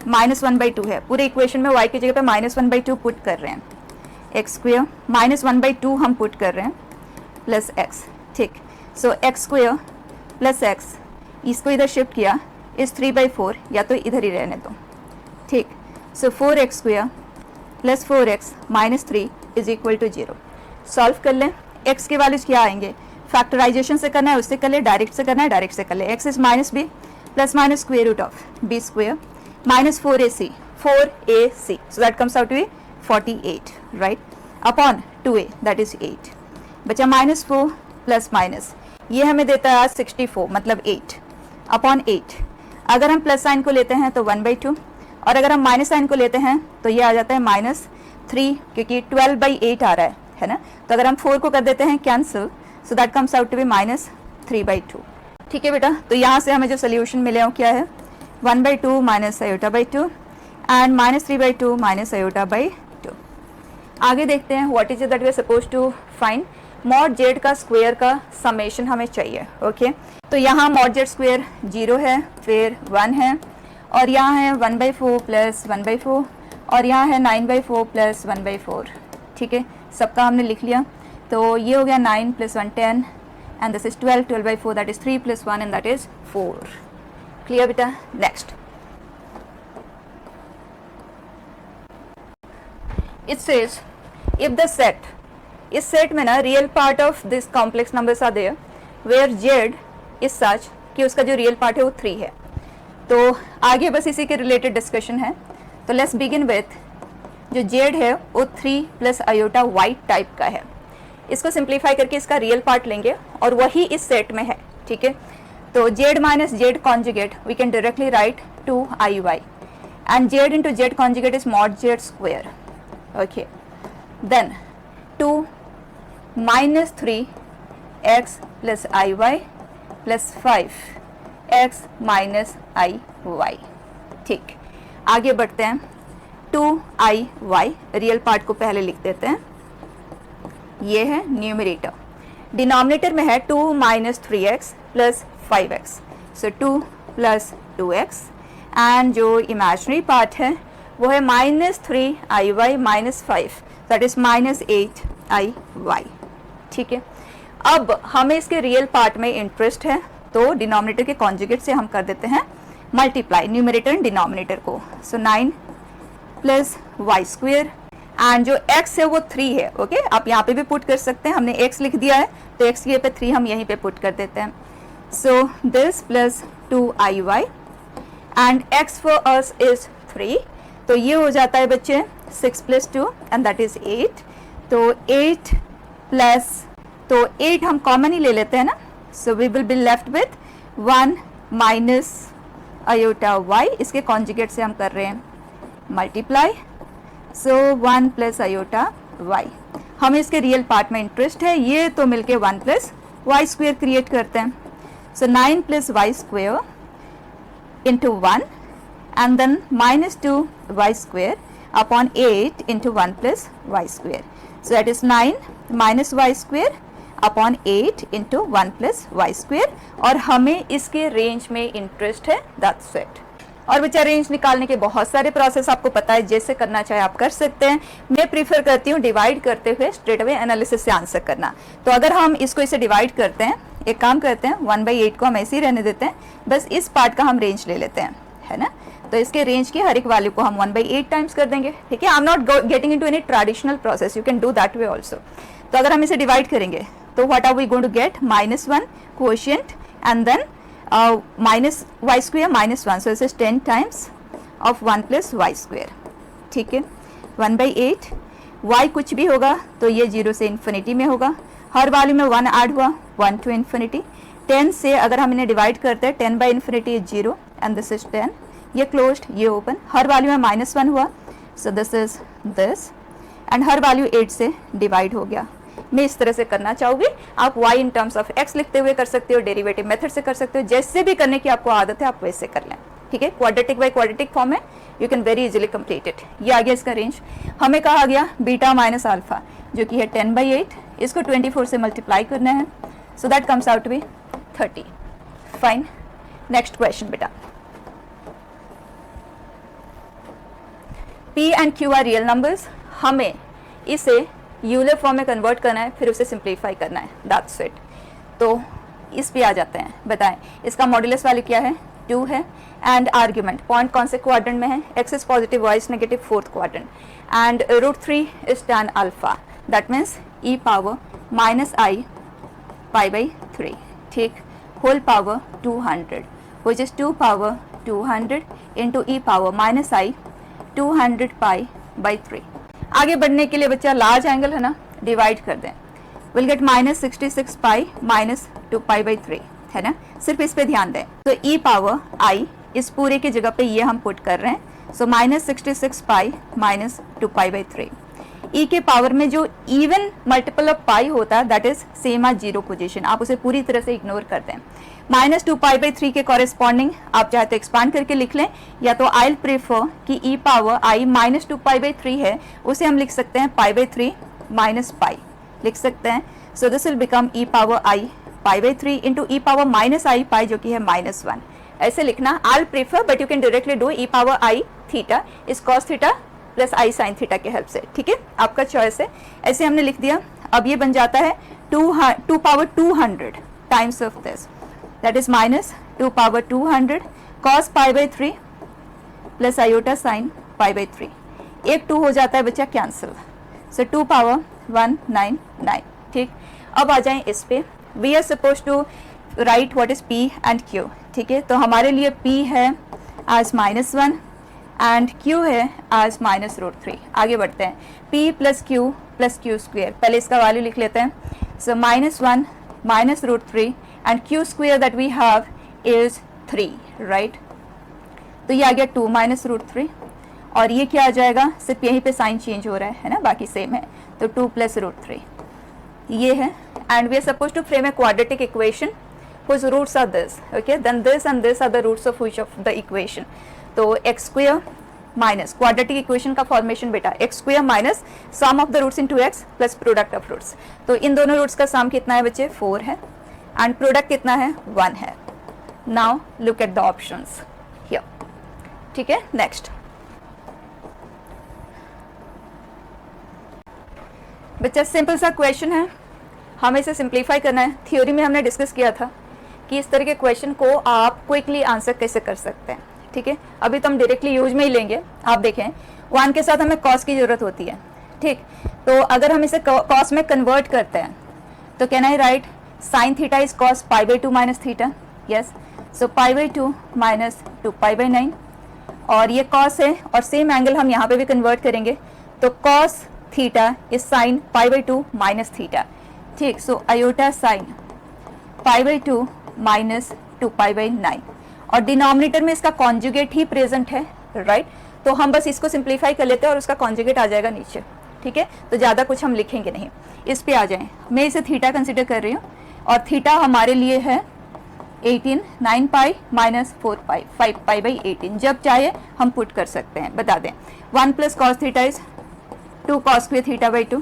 माइनस 1/2 है, पूरे इक्वेशन में y की जगह पे माइनस 1/2 पुट कर रहे हैं, एक्स स्क्वायर माइनस 1/2 हम पुट कर रहे हैं प्लस x. ठीक, सो एक्स स्क्वायर प्लस x, इसको इधर शिफ्ट किया, इस 3/4 या तो इधर ही रहने दो. ठीक, so 4x square plus 4x minus 3 is equal to 0. Solve कर लें. x के वैल्यूज क्या आएंगे, फैक्टराइजेशन से करना है उससे कर ले, डायरेक्ट से करना है डायरेक्ट से कर ले. x is minus B plus minus square root of b square minus 4ac, so that comes out to be 48. Right, upon 2a that is 8. बचा माइनस 4 प्लस माइनस, ये हमें देता है आज 64, मतलब 8 अपॉन 8. अगर हम प्लस साइन को लेते हैं तो 1/2, और अगर हम माइनस साइन को लेते हैं तो ये आ जाता है -3, क्योंकि 12/8 आ रहा है ना. तो अगर हम 4 को कर देते हैं cancel, so that comes out to be -3/2. ठीक है बेटा, तो यहाँ से हमें जो सोल्यूशन मिले वो क्या है, 1/2 minus iota and -3/2 minus iota. आगे देखते हैं what is it that we are suppose to find. Mod z का स्क्वायर का समेशन हमें चाहिए. ओके, तो यहाँ मॉड जेड स्क्वायर 0 है, फिर 1 है, और यहाँ है 1/4 प्लस 1/4, और यहाँ है 9/4 प्लस 1/4. ठीक है, सबका हमने लिख लिया. तो ये हो गया 9 plus 1 10 and this is 12/4 that is 3 plus 1 and that is 4. Clear बेटा. Next it says if the set इस सेट में ना real part of this complex numbers are there where Z is such कि उसका जो रियल पार्ट है वो 3 है। तो आगे बस इसी के रिलेटेड डिस्कशन है। तो लेट्स बिगिन विथ जो जेड है वो 3 प्लस आयोटा वाई टाइप का है। इसको सिंप्लीफाई करके इसका रियल पार्ट लेंगे और वही इस सेट में है, ठीक है। तो z minus Z conjugate we can directly write 2iy and z into z conjugate is mod z square. Okay, then 2 minus 3x plus iy plus 5x minus iy। ठीक, आगे बढ़ते हैं। 2iy रियल पार्ट को पहले लिख देते हैं, ये है न्यूमरेटर। डिनोमिनेटर में है 2 minus 3x plus 5x, so 2 plus 2x and जो इमेजिनरी पार्ट है वो है -3iy minus 5, that is -8iy। ठीक है, अब हमें इसके रियल पार्ट में इंटरेस्ट है, तो डिनोमिनेटर के कॉन्जुगेट से हम कर देते हैं मल्टीप्लाई न्यूमरेटर एंड डिनोमिनेटर को। सो 9 प्लस वाई स्क्वेयर एंड जो x है वो 3 है। ओके, आप यहाँ पे भी पुट कर सकते हैं, हमने x लिख दिया है तो x की जगह पे 3 हम यहीं पे पुट कर देते हैं। So this plus 2iy and x for us is 3, तो ये हो जाता है बच्चे 6 plus 2 and that is 8। तो 8 प्लस, तो 8 हम कॉमन ही ले लेते हैं ना, so we will be left with 1 minus iota y, इसके कॉन्जुगेट से हम कर रहे हैं multiply, so 1 plus iota y। हमें इसके रियल पार्ट में इंटरेस्ट है, ये तो मिलके 1 plus y स्क्वेयर क्रिएट करते हैं। so 9 plus y square into 1 and then minus 2y square upon 8 into 1 plus y square, so that is 9 minus y square upon 8 into 1 plus y square। और हमें इसके range में interest है, that's it। और बच्चा range निकालने के बहुत सारे प्रोसेस आपको पता है, जैसे करना चाहे आप कर सकते हैं। मैं प्रीफर करती हूँ डिवाइड करते हुए स्ट्रेट अवे एनालिसिस से आंसर करना। तो अगर हम इसको इसे डिवाइड करते हैं, एक काम करते हैं 1/8 को हम ऐसे ही रहने देते हैं, बस इस पार्ट का हम रेंज ले लेते हैं, है ना। तो इसके रेंज की हर एक वैल्यू को हम 1/8 टाइम्स कर देंगे, ठीक है। I am not getting into any traditional process, you can do that way also. तो अगर हम इसे डिवाइड करेंगे तो what are we going to get, -1 coefficient and then minus y square minus 1, so this is 10 times of 1 plus y square। ठीक है, 1/8 y कुछ भी होगा तो ये 0 से इन्फिनिटी में होगा, हर वैल्यू में 1 ऐड हुआ, 1 to इन्फिनिटी। 10 से अगर हम इन्हें डिवाइड करते हैं 10 by infinity is 0 and this is 10, ये क्लोज्ड ये ओपन, हर वैल्यू में -1 हुआ, सो this is this and her value 8 से डिवाइड हो गया। मैं इस तरह से करना चाहूँगी, आप y in terms of x लिखते हुए कर सकते हो, डेरिवेटिव मेथड से कर सकते हो, जैसे भी करने की आपको आदत है आप वैसे कर लें, ठीक है। क्वाड्रेटिक बाय क्वाड्रेटिक फॉर्म है, you can very easily complete it. ये आ गया इसका रेंज। हमें कहा गया बीटा माइनस अल्फा जो कि है 10/8, इसको 24 से मल्टीप्लाई करना है, so that comes out to be 30। Fine, next question बेटा। p and q are real numbers, हमें इसे यूलर फॉर्म में कन्वर्ट करना है, फिर उसे सिंप्लीफाई करना है, दैट्स इट। तो इस पे आ जाते हैं, बताएं इसका मॉड्यूलस वैल्यू क्या है, 2 है एंड आर्ग्यूमेंट पॉइंट कौन से क्वाड्रेंट में है, x is positive y is negative, fourth quadrant and √3 is tan alpha, that means e power -i π/3, ठीक, whole power 200 which is 2 power 200 into e power -i 200 π/3। आगे बढ़ने के लिए बच्चा लार्ज एंगल है ना, डिवाइड कर दें, विल गेट -66 पाई -2 π/3, है ना। सिर्फ इस पे ध्यान दें, तो e पावर i इस पूरे की जगह पे ये हम पुट कर रहे हैं, सो -66 पाई -2 π/3। e के पावर में जो इवन मल्टीपल ऑफ पाई होता है that is same as 0 position, आप उसे पूरी तरह से इग्नोर कर दें। -2 π/3 के कॉरेस्पॉन्डिंग आप चाहे तो एक्सपांड करके लिख लें, या तो आई प्रेफर कि e पावर i -2 π/3 है, उसे हम लिख सकते हैं π/3 माइनस पाई लिख सकते हैं। So this will become e power i π/3 into e power -i pi जो कि है -1, ऐसे लिखना। I prefer but you can directly do e power i theta is cos theta plus i sine theta के help से, ठीक है, आपका चॉइस है। ऐसे हमने लिख दिया। अब ये बन जाता है 2 power 200 times of this, that is -2 power 200 cos π/3 plus iota sine π/3, एक 2 हो जाता है बच्चा कैंसिल, सो 2 पावर 199, ठीक। अब आ जाएं इस पे, we are suppose to write what is P and Q, ठीक है। तो हमारे लिए P है एज -1 एंड Q है एज -√3। आगे बढ़ते हैं, P प्लस Q स्क्वेयर, पहले इसका वैल्यू लिख लेते हैं। So -1 -√3 and Q square that we have is 3, right. तो ये आ गया 2 -√3 और ये क्या आ जाएगा, सिर्फ यहीं पे साइन चेंज हो रहा है ना, बाकी सेम है। तो 2 + √3 ये है, and we are suppose to frame a quadratic equation whose roots are this, okay, then this and this are the roots of which of the equation। तो x square minus quadratic equation का formation बेटा x square minus sum of the roots into x plus product of roots. तो इन दोनों roots का सम कितना है बच्चे, 4 है, एंड प्रोडक्ट कितना है, 1 है। Now look at the options here, ठीक है। नेक्स्ट बच्चा सिंपल सा क्वेश्चन है, हमें इसे सिंप्लीफाई करना है। थ्योरी में हमने डिस्कस किया था कि इस तरह के क्वेश्चन को आप क्विकली आंसर कैसे कर सकते हैं, ठीक है। अभी तो हम डायरेक्टली यूज में ही लेंगे। आप देखें 1 के साथ हमें कॉस की जरूरत होती है, ठीक। तो अगर हम इसे कॉस में कन्वर्ट करते हैं तो can I write sine theta is cos π/2 minus theta, yes. So π/2 minus 2π/9, और ये कॉस है और सेम एंगल हम यहाँ पे भी कन्वर्ट करेंगे, तो cos theta is sine π/2 minus theta, ठीक। सो आयोटा साइन π/2 माइनस 2π/9, और डिनोमिनेटर में इसका कॉन्जुगेट ही प्रेजेंट है, राइट। तो हम बस इसको सिंप्लीफाई कर लेते हैं और उसका कॉन्जुगेट आ जाएगा नीचे, ठीक है। तो ज़्यादा कुछ हम लिखेंगे नहीं, इस पे आ जाएं। मैं इसे थीटा कंसिडर कर रही हूँ और थीटा हमारे लिए है 18, 9π माइनस 4π, 5π/18। जब चाहे हम पुट कर सकते हैं, बता दें 1 plus cos theta is 2 cos square थीटा/2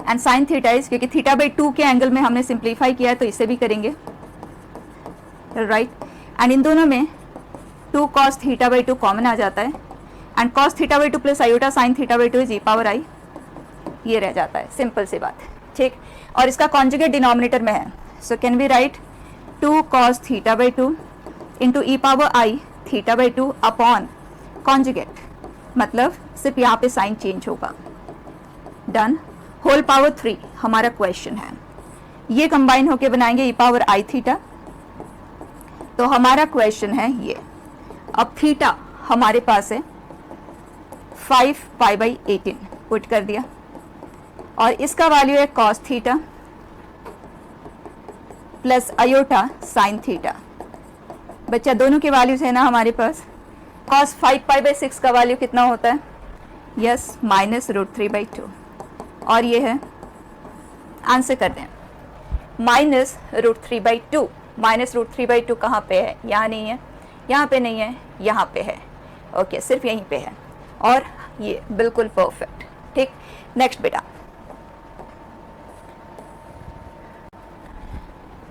and sign theta is, क्योंकि थीटा/2 के एंगल में हमने सिंप्लीफाई किया है तो इसे भी करेंगे, राइट। एंड इन दोनों में 2 cos θ/2 कॉमन आ जाता है, and cos θ/2 plus iota sine θ/2 is e⁻i, ये रह जाता है, सिंपल सी बात, ठीक। और इसका कॉन्जुगेट डिनोमिनेटर में है, so can we write 2 cos θ/2 into e⁻i θ/2 upon conjugate, मतलब सिर्फ यहाँ पे साइन चेंज होगा, डन। होल पावर 3 हमारा क्वेश्चन है, ये कंबाइन होके बनाएंगे e⁻i थीटा। तो हमारा क्वेश्चन है ये। अब थीटा हमारे पास है 5π/18 पुट कर दिया, और इसका वैल्यू है cos theta plus iota sine theta. बच्चा दोनों के वैल्यूज है ना हमारे पास। cos 5π/6 का वैल्यू कितना होता है, यस, -√3/2, और ये है, आंसर कर दें, -√3/2। -√3/2 कहाँ पे है, यहाँ नहीं है, यहाँ पे नहीं है, यहाँ पे है, ओके, सिर्फ यहीं पे है, और ये बिल्कुल परफेक्ट, ठीक। नेक्स्ट बेटा,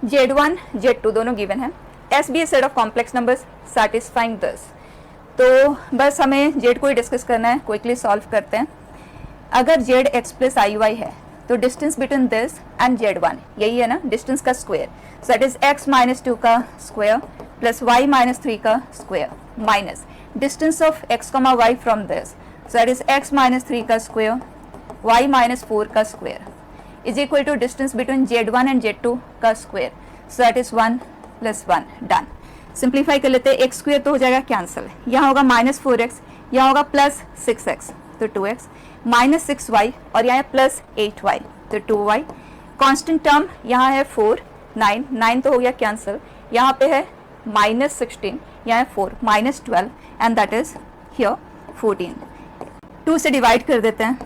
Z1 Z2 दोनों गिवन है। S be a set of complex numbers satisfying this। तो बस हमें Z को ही डिस्कस करना है, क्विकली सॉल्व करते हैं। अगर ZX प्लस IY है तो distance between this and Z1 यही है ना, डिस्टेंस का square, so that is x - 2 का स्क्वायर प्लस y - 3 का square minus distance of x, y from this, so that is x - 3 का स्क्वायर y - 4 का square is equal to distance between Z1 and Z2 का square, so that is 1 + 1, done. Simplify कर लेते हैं, x square तो हो जाएगा cancel, यहाँ होगा -4x, यहाँ होगा +6x तो 2x, -6y और यहाँ प्लस 8y तो 2y। कांस्टेंट टर्म यहाँ है 4, 9 तो हो गया कैंसिल, यहाँ पे है -16, यहाँ है 4, -12 एंड दैट इज हियर 14। 2 से डिवाइड कर देते हैं,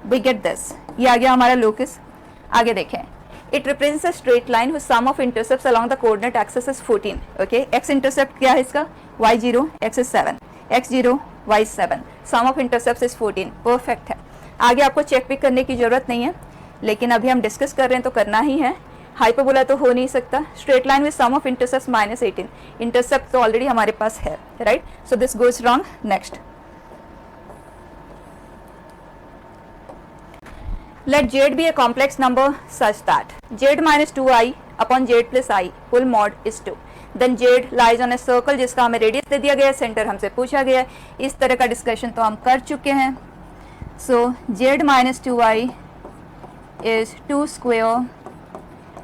वी गेट दिस, ये आ गया हमारा लोकस। आगे देखें, it represents a straight line whose sum of intercepts along the coordinate axis is 14, okay. X intercept क्या है इसका, y0, x is 7, x0, y7, sum of intercepts is 14, perfect है। आगे आपको चेक भी करने की जरूरत नहीं है, लेकिन अभी हम डिस्कस कर रहे हैं तो करना ही है। हाइपरबोला तो हो नहीं सकता, straight line with sum of intercepts -18, intercept तो ऑलरेडी हमारे पास है, right, so this goes wrong. Next, let z be a complex number such that z - 2i upon z plus i whole mod is 2, then z lies on a circle जिसका हमें radius दे दिया गया है, centre हमसे पूछा गया है। इस तरह का डिस्कशन तो हम कर चुके हैं, सो z minus 2y is 2 square.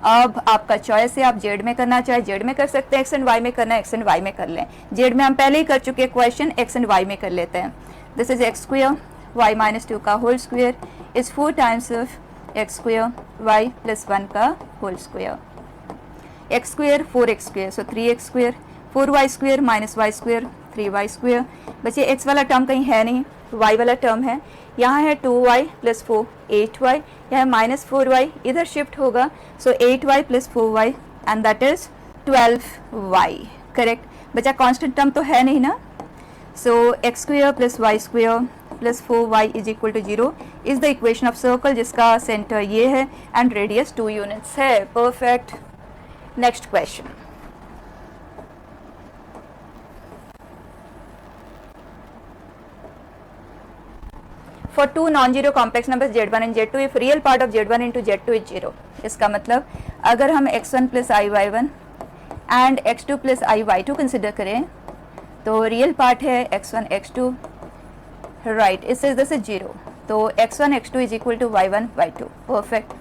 अब आपका चॉइस है, आप जेड में करना चाहे जेड में कर सकते हैं, एक्स एंड वाई में करना है एक्स एंड वाई में कर लें। जेड में हम पहले ही कर चुके हैं क्वेश्चन, एक्स एंड वाई में कर लेते हैं। This is X square Y minus 2 का whole square is 4 times of X square Y plus 1 का whole square. X square 4x square, सो 3x square, 4y square minus Y square 3y square. बच्चे X वाला term कहीं है नहीं, y वाला term है। यहाँ है 2y प्लस 4 8y, यहाँ माइनस 4y, इधर शिफ्ट होगा, so 8y plus 4y and that is 12y। Correct बच्चा, कांस्टेंट टर्म तो है नहीं ना। So X square plus Y square plus 4y is equal to 0 is the equation of circle जिसका center ये है एंड रेडियस 2 यूनिट्स है। Perfect. Next question, for two non-zero complex numbers z1 and z2 if real part of z1 into z2 is 0। इसका मतलब अगर हम x1 plus I y one and x2 plus I y two consider करें तो real part है x1 x2, right, इससे this is 0, तो x1 x2 is equal to y1 y2। Perfect.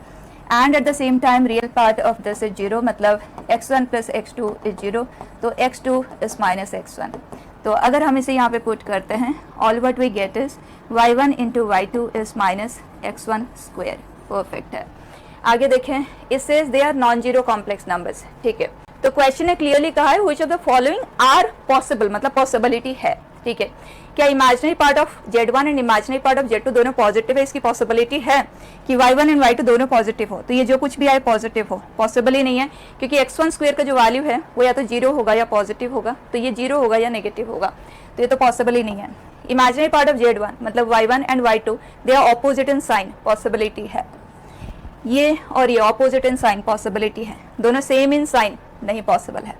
And at the same time real part of this is 0, मतलब x1 plus x2 is 0, तो x2 is minus x1। तो अगर हम इसे यहाँ पे पुट करते हैं, all what we get is y1 into y2 is minus x1 square. Perfect है। आगे देखें, it says they are non zero complex numbers. ठीक है, तो क्वेश्चन ने क्लियरली कहा है which of the following are possible, मतलब पॉसिबिलिटी है। ठीक है, क्या imaginary part of z1 and imaginary part of z2 दोनों पॉजिटिव है? इसकी पॉसिबिलिटी है कि y1 एंड y2 दोनों पॉजिटिव हो, तो ये जो कुछ भी आए पॉजिटिव हो। पॉसिबल ही नहीं है, क्योंकि x1 स्क्वायर का जो वैल्यू है वो या तो 0 होगा या पॉजिटिव होगा, तो ये 0 होगा या नेगेटिव होगा, तो ये तो पॉसिबल ही नहीं है। इमेजिनरी पार्ट ऑफ z1 मतलब y1 and y2 they are opposite in sign, possibility है। ये और ये ऑपोजिट इन साइन, पॉसिबिलिटी है। दोनों सेम इन साइन नहीं पॉसिबल है।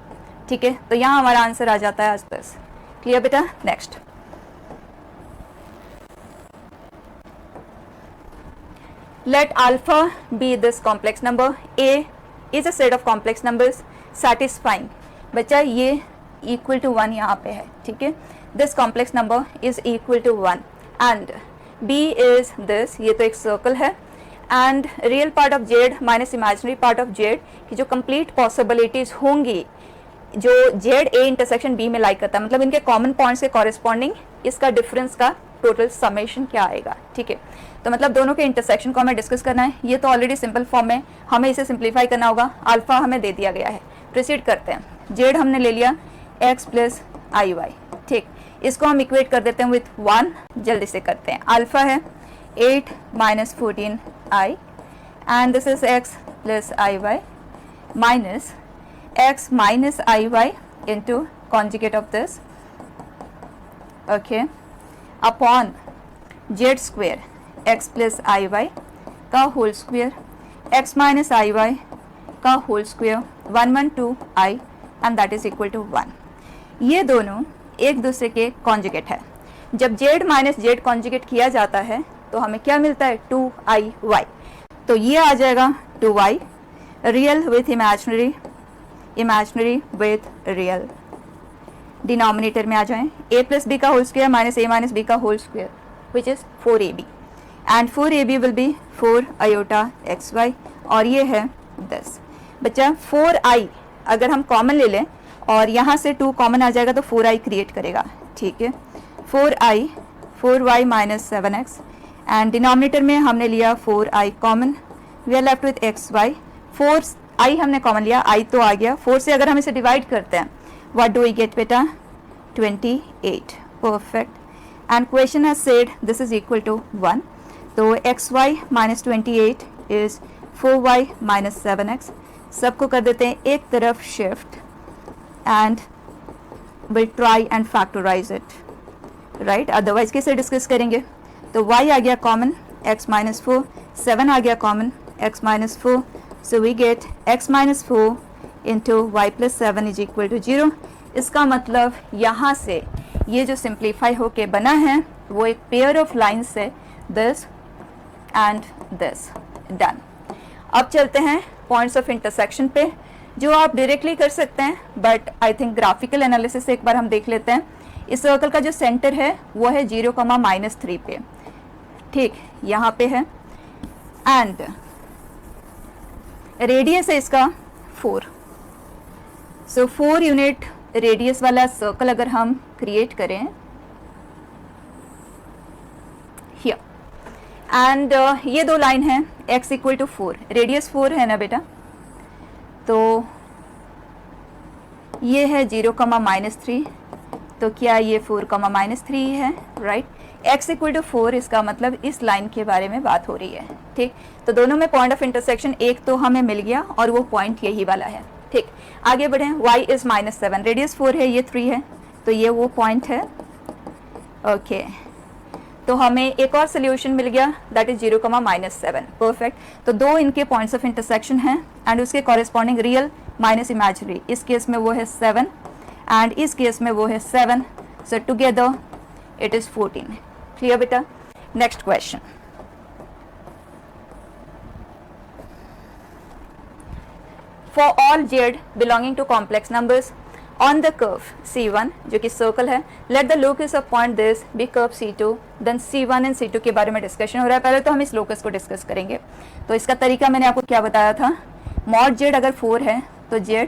ठीक है, तो यहाँ हमारा आंसर आ जाता है आज बस। क्लियर बेटा? Next, let alpha be this complex number, a is a set of complex numbers satisfying। बच्चा ये equal to 1 यहाँ पे है। ठीक है, this complex number is equal to 1 and b is this, ये तो एक circle है, and real part of z minus imaginary part of z की जो complete possibilities होंगी जो z a इंटरसेक्शन b में लाई करता है, मतलब इनके कॉमन पॉइंट्स के कॉरेस्पॉन्डिंग इसका डिफरेंस का टोटल समेशन क्या आएगा। ठीक है, तो मतलब दोनों के इंटरसेक्शन को हमें डिस्कस करना है। ये तो ऑलरेडी सिंपल फॉर्म में, हमें इसे सिंप्लीफाई करना होगा। अल्फा हमें दे दिया गया है, प्रोसीड करते हैं। जेड हमने ले लिया x प्लस आई वाई। ठीक, इसको हम इक्वेट कर देते हैं विथ 1, जल्दी से करते हैं। अल्फा है 8 minus 14 i and this is x plus I y minus x minus iy into conjugate of this, okay, upon z square x plus iy का whole square x minus iy का whole square 112 i and that is equal to 1। ये दोनों एक दूसरे के conjugate है। जब z minus z conjugate किया जाता है तो हमें क्या मिलता है? 2iy। तो ये आ जाएगा 2y, real with imaginary, imaginary with real. Denominator में आ जाएं, a प्लस बी का whole square minus a minus B का whole square which is 4ab and 4ab will be 4 iota xy और ये है 10। बच्चा 4i अगर हम कॉमन ले लें और यहाँ से 2 कॉमन आ जाएगा तो 4i क्रिएट करेगा। ठीक है, 4i 4y minus 7x and denominator में हमने लिया 4i common, we are left with xy। 4i हमने कॉमन लिया, i तो आ गया। 4 से अगर हम इसे डिवाइड करते हैं, व्हाट डू वी गेट बेटा? 28। Perfect. And question has said this is equal to 1, तो xy minus 28 is 4y minus 7x। सबको कर देते हैं एक तरफ shift and will try and factorise it, right, otherwise कैसे डिस्कस करेंगे? तो y आ गया कॉमन, x माइनस 4, 7 आ गया common, x minus 4, so we get x minus 4 into y plus 7 is equal to 0। इसका मतलब यहाँ से ये जो सिंप्लीफाई होके बना है वो एक पेयर ऑफ लाइन्स है, दिस एंड दिस। डन। अब चलते हैं पॉइंट्स ऑफ इंटरसेक्शन पे, जो आप डायरेक्टली कर सकते हैं, but I think graphical analysis से एक बार हम देख लेते हैं। इस सर्कल का जो सेंटर है वो है 0, -3 पे। ठीक, यहाँ पे है, एंड रेडियस है इसका 4। सो 4 यूनिट रेडियस वाला सर्कल अगर हम क्रिएट करें हियर, एंड ये दो लाइन है x इक्वल टू 4, रेडियस 4 है ना बेटा, तो ये है 0, -3, तो क्या ये 4, -3 है, राइट। x इक्वल टू 4 इसका मतलब इस लाइन के बारे में बात हो रही है, ठीक। तो दोनों में पॉइंट ऑफ इंटरसेक्शन एक तो हमें मिल गया और वो पॉइंट यही वाला है, ठीक। आगे बढ़ें, y इज -7, रेडियस 4 है, ये 3 है, तो ये वो पॉइंट है, ओके। तो हमें एक और सोल्यूशन मिल गया, दैट इज 0, -7, परफेक्ट। तो दो इनके पॉइंट्स ऑफ इंटरसेक्शन हैं एंड उसके कॉरेस्पॉन्डिंग रियल माइनस इमेजिनरी, इस केस में वो है 7 एंड इस केस में वो है 7, so together it is 14। Clear बेटा। Next question, for all z belonging to complex numbers on the curve C1 जो कि सर्कल है, let the locus of point this be curve C2, then C1 and C2 के बारे में discussion हो रहा है। पहले तो हम इस लोकस को डिस्कस करेंगे। तो इसका तरीका मैंने आपको क्या बताया था, मॉड z अगर 4 है तो z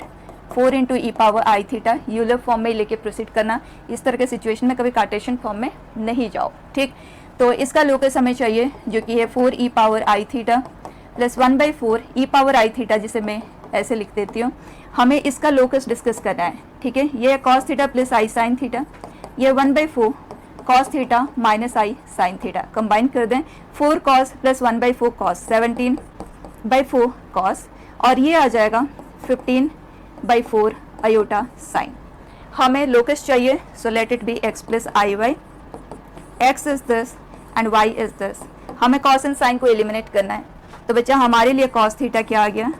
4 इंटू ई पावर आई थीटा यूलर फॉर्म में लेके प्रोसीड करना। इस तरह के सिचुएशन में कभी कार्टेशियन फॉर्म में नहीं जाओ, ठीक। तो इसका लोकस हमें चाहिए जो कि है 4 ई पावर आई थीटा प्लस 1/4 ई पावर आई थीटा, जिसे मैं ऐसे लिख देती हूँ। हमें इसका लोकस डिस्कस करना है, ठीक है। ये cos थीटा प्लस आई साइन थीटा, ये 1/4 cos थीटा माइनस आई साइन थीटा, कंबाइन कर दें 4 cos प्लस 1/4 cos 17/4 cos, और ये आ जाएगा 15/4 आयोटा साइन। हमें लोकस चाहिए, so let it be x plus I y, x is this and y is this. हमें cos एंड साइन को एलिमिनेट करना है, तो बच्चा हमारे लिए cos थीटा क्या आ गया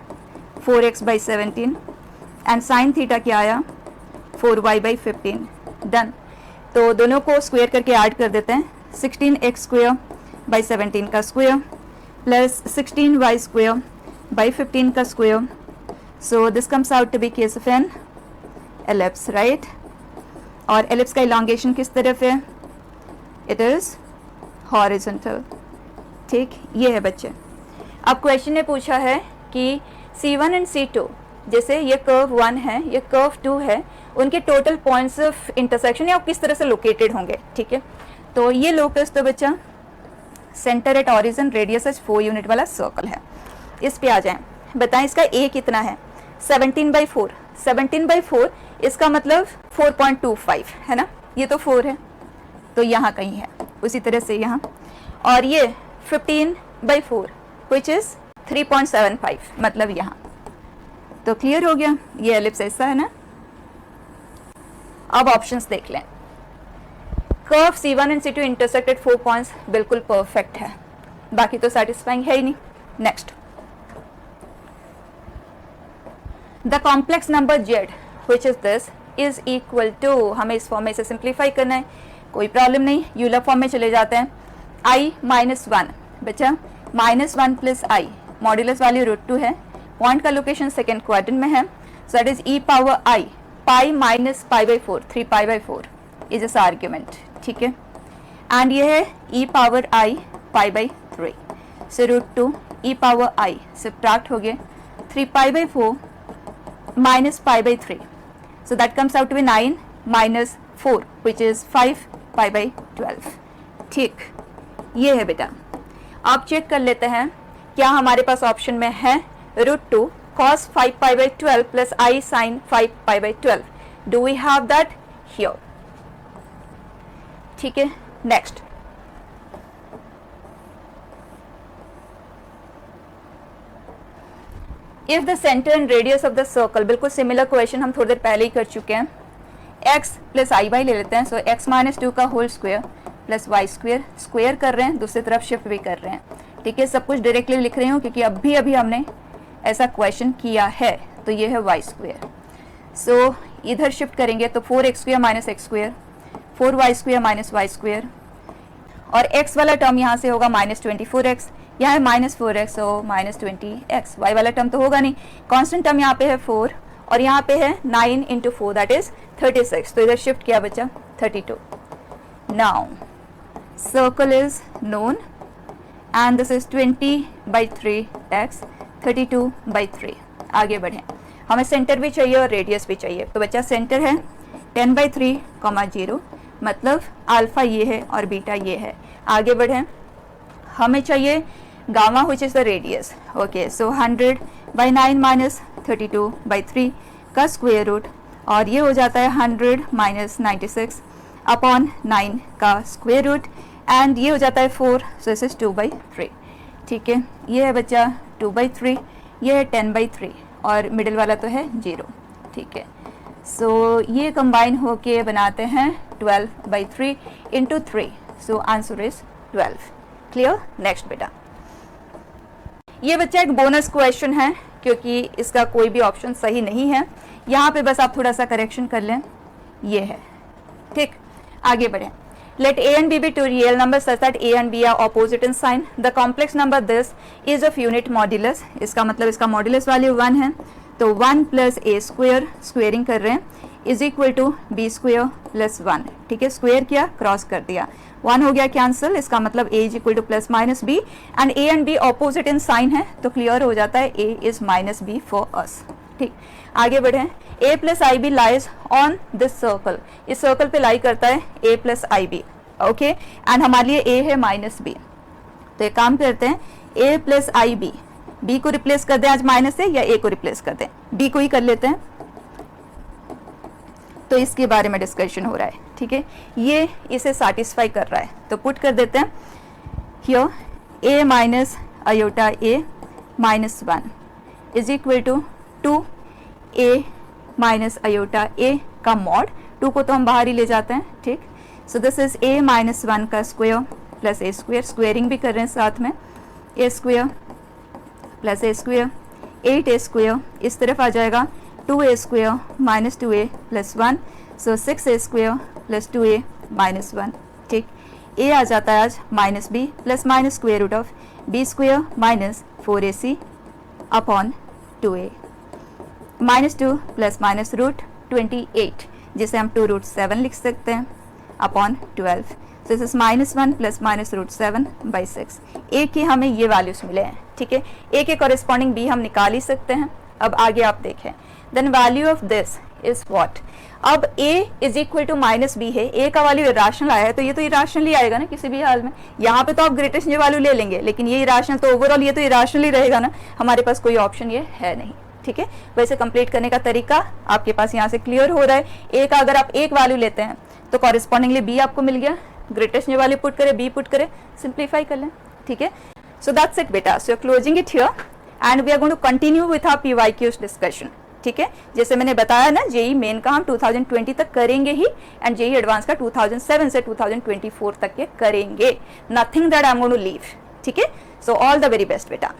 4x/17 एंड साइन थीटा क्या आया 4y/15, डन। तो दोनों को स्क्वायर करके ऐड कर देते हैं, 16x²/17 का स्क्वायर प्लस 16y²/15 का square, so this comes out to be case of an ellipse, right. और एलिप्स का इलांगेशन किस तरफ है, इट इज हॉरिजॉन्टल, ठीक। ये है बच्चे। अब क्वेश्चन ने पूछा है कि C1 एंड C2, जैसे ये कर्व 1 है, ये कर्व 2 है, उनके टोटल पॉइंट्स ऑफ इंटरसेक्शन या किस तरह से लोकेटेड होंगे, ठीक है। तो ये लोकस तो बच्चा centre at origin radius as 4 unit वाला सर्कल है। इस पे आ जाएं, बताएं इसका a कितना है 17/4, 17/4 इसका मतलब 4.25 है ना, ये तो 4 है तो यहाँ कहीं है, उसी तरह से यहाँ, और ये 15/4 विच इज 3.75 मतलब यहाँ। तो क्लियर हो गया, ये एलिप्स ऐसा है ना। अब ऑप्शंस देख लें, curve C1 and C2 intersected 4 points, बिल्कुल परफेक्ट है, बाकी तो सेटिस्फाइंग है ही नहीं। Next, the complex number z which is this is equal to, हमें इस फॉर्म में इसे सिंप्लीफाई करना है, कोई प्रॉब्लम नहीं, यूलर फॉर्म में चले जाते हैं। i -1 बच्चा -1 प्लस आई, मॉड्यूलस वैल्यू √2 है, पॉइंट का लोकेशन सेकेंड क्वाड्रेंट में है, so that is e power i pi minus π/4, 3π/4 is इस आर्ग्यूमेंट, ठीक है। एंड ये है e power i π/3, so √2 e power i subtract हो गए 3π/4 minus π/3, so that comes out to be 9 minus 4 which is 5π/12, ठीक। ये है बेटा। आप चेक कर लेते हैं क्या हमारे पास ऑप्शन में है √2 cos 5π/12 plus I sin 5π/12, do we have that here, ठीक है। Next, if the centre and radius of the circle, बिल्कुल सिमिलर क्वेश्चन हम थोड़ी देर पहले ही कर चुके हैं। x प्लस आई वाई ले लेते हैं, सो x - 2 का whole square plus y square, square कर रहे हैं, दूसरी तरफ शिफ्ट भी कर रहे हैं, ठीक है। सब कुछ डायरेक्टली लिख रही हूँ क्योंकि अभी अभी हमने ऐसा क्वेश्चन किया है। तो ये है वाई स्क्वायर, सो इधर शिफ्ट करेंगे तो 4x² - x², 4y² - y², और x वाला टर्म यहाँ से होगा -24x, यहाँ है -4x और -20x, y वाला टर्म तो होगा नहीं, कांस्टेंट टर्म यहाँ पे है 4 और यहाँ पे है 9 × 4 दैट इज 36, तो इधर शिफ्ट किया बच्चा 32। Now circle is known and this is 20/3 x 32/3। आगे बढ़ें, हमें सेंटर भी चाहिए और रेडियस भी चाहिए। तो बच्चा सेंटर है 10/3, 0, मतलब अल्फा ये है और बीटा ये है। आगे बढ़ें, हमें चाहिए gamma which is the radius. Okay, so 100/9 minus 32/3 का स्क्वायर रूट, और ये हो जाता है 100 माइनस 96 अपॉन 9 का स्क्वायर रूट, एंड ये हो जाता है 4, सो दिस इज 2/3। ठीक है, ये है बच्चा 2/3, ये है 10/3 और मिडिल वाला तो है 0। ठीक है, सो ये कंबाइन होके बनाते हैं 12/3 into 3, so answer is 12। Clear? Next बेटा, ये बच्चा एक बोनस क्वेश्चन है क्योंकि इसका कोई भी ऑप्शन सही नहीं है। यहाँ पे बस आप थोड़ा सा करेक्शन कर लें, ये है। ठीक, आगे बढ़ें। Let a and b be two real numbers such that a and b are opposite in sign. The complex number this is of unit modulus. इसका मतलब इसका मॉड्यूलस वैल्यू 1 है, तो 1 प्लस ए स्क्वेयर, स्क्वेयरिंग कर रहे हैं, is equal to b square plus 1। ठीक है, स्क्वेयर किया, क्रॉस कर दिया, 1 हो गया कैंसिल। इसका मतलब a is equal to plus minus b, and a and b opposite in sign है, तो क्लियर हो जाता है a is minus b for us. ठीक, आगे बढ़े। a plus i b lies on this circle, इस सर्कल पे लाई करता है a plus i b. Okay, and हमारे लिए a है माइनस बी, तो एक काम करते हैं, a plus i b, b को रिप्लेस कर दें आज माइनस से, या a को रिप्लेस कर दें, b को ही कर लेते हैं। तो इसके बारे में डिस्कशन हो रहा है। ठीक है, ये इसे सेटिस्फाई कर रहा है, तो पुट कर देते हैं here a minus iota a minus 1 is equal to 2a minus iota a का मॉड, 2 को तो हम बाहर ही ले जाते हैं। ठीक, so this is a minus 1 का square plus a square, squaring भी कर रहे हैं साथ में, a square plus a square, 8a square, इस तरफ आ जाएगा 2a square minus 2a plus 1, so 6a square plus 2a minus 1। ठीक, a आ जाता है आज minus b plus minus square root of b square minus 4ac upon 2a, minus 2 plus minus root 28, जिसे हम 2 रूट 7 लिख सकते हैं, upon 12। So this is minus 1 plus minus root 7/6। a की हमें ये वैल्यूज मिले हैं। ठीक है, a के कॉरेस्पॉन्डिंग b हम निकाल ही सकते हैं। अब आगे आप देखें, then value of this is what. अब a is equal to minus b है, a का वैल्यू इरेशनल आया है, तो ये तो इरेशनल आएगा ना किसी भी हाल में। यहाँ पे तो आप ग्रेटेस्ट ये वैल्यू ले लेंगे, लेकिन ये इरेशनल, तो ओवरऑल ये तो इरेशनल ही रहेगा ना, हमारे पास कोई ऑप्शन ये है नहीं। ठीक है, वैसे कंप्लीट करने का तरीका आपके पास यहाँ से क्लियर हो रहा है। a का अगर आप एक वैल्यू लेते हैं तो कॉरेस्पॉन्डिंगली b आपको मिल गया, ग्रेटेस्ट ये वैल्यू पुट करें, b पुट करें, सिंप्लीफाई कर लें। ठीक है, सो दैट्स इट बेटा। So closing it here and we are going to continue with our PYQs discussion. ठीक है, जैसे मैंने बताया ना, जेई मेन का हम 2020 तक करेंगे ही, एंड जेई एडवांस का 2007 से 2024 तक के करेंगे। Nothing that I am going to leave. ठीक है, so all the very best बेटा।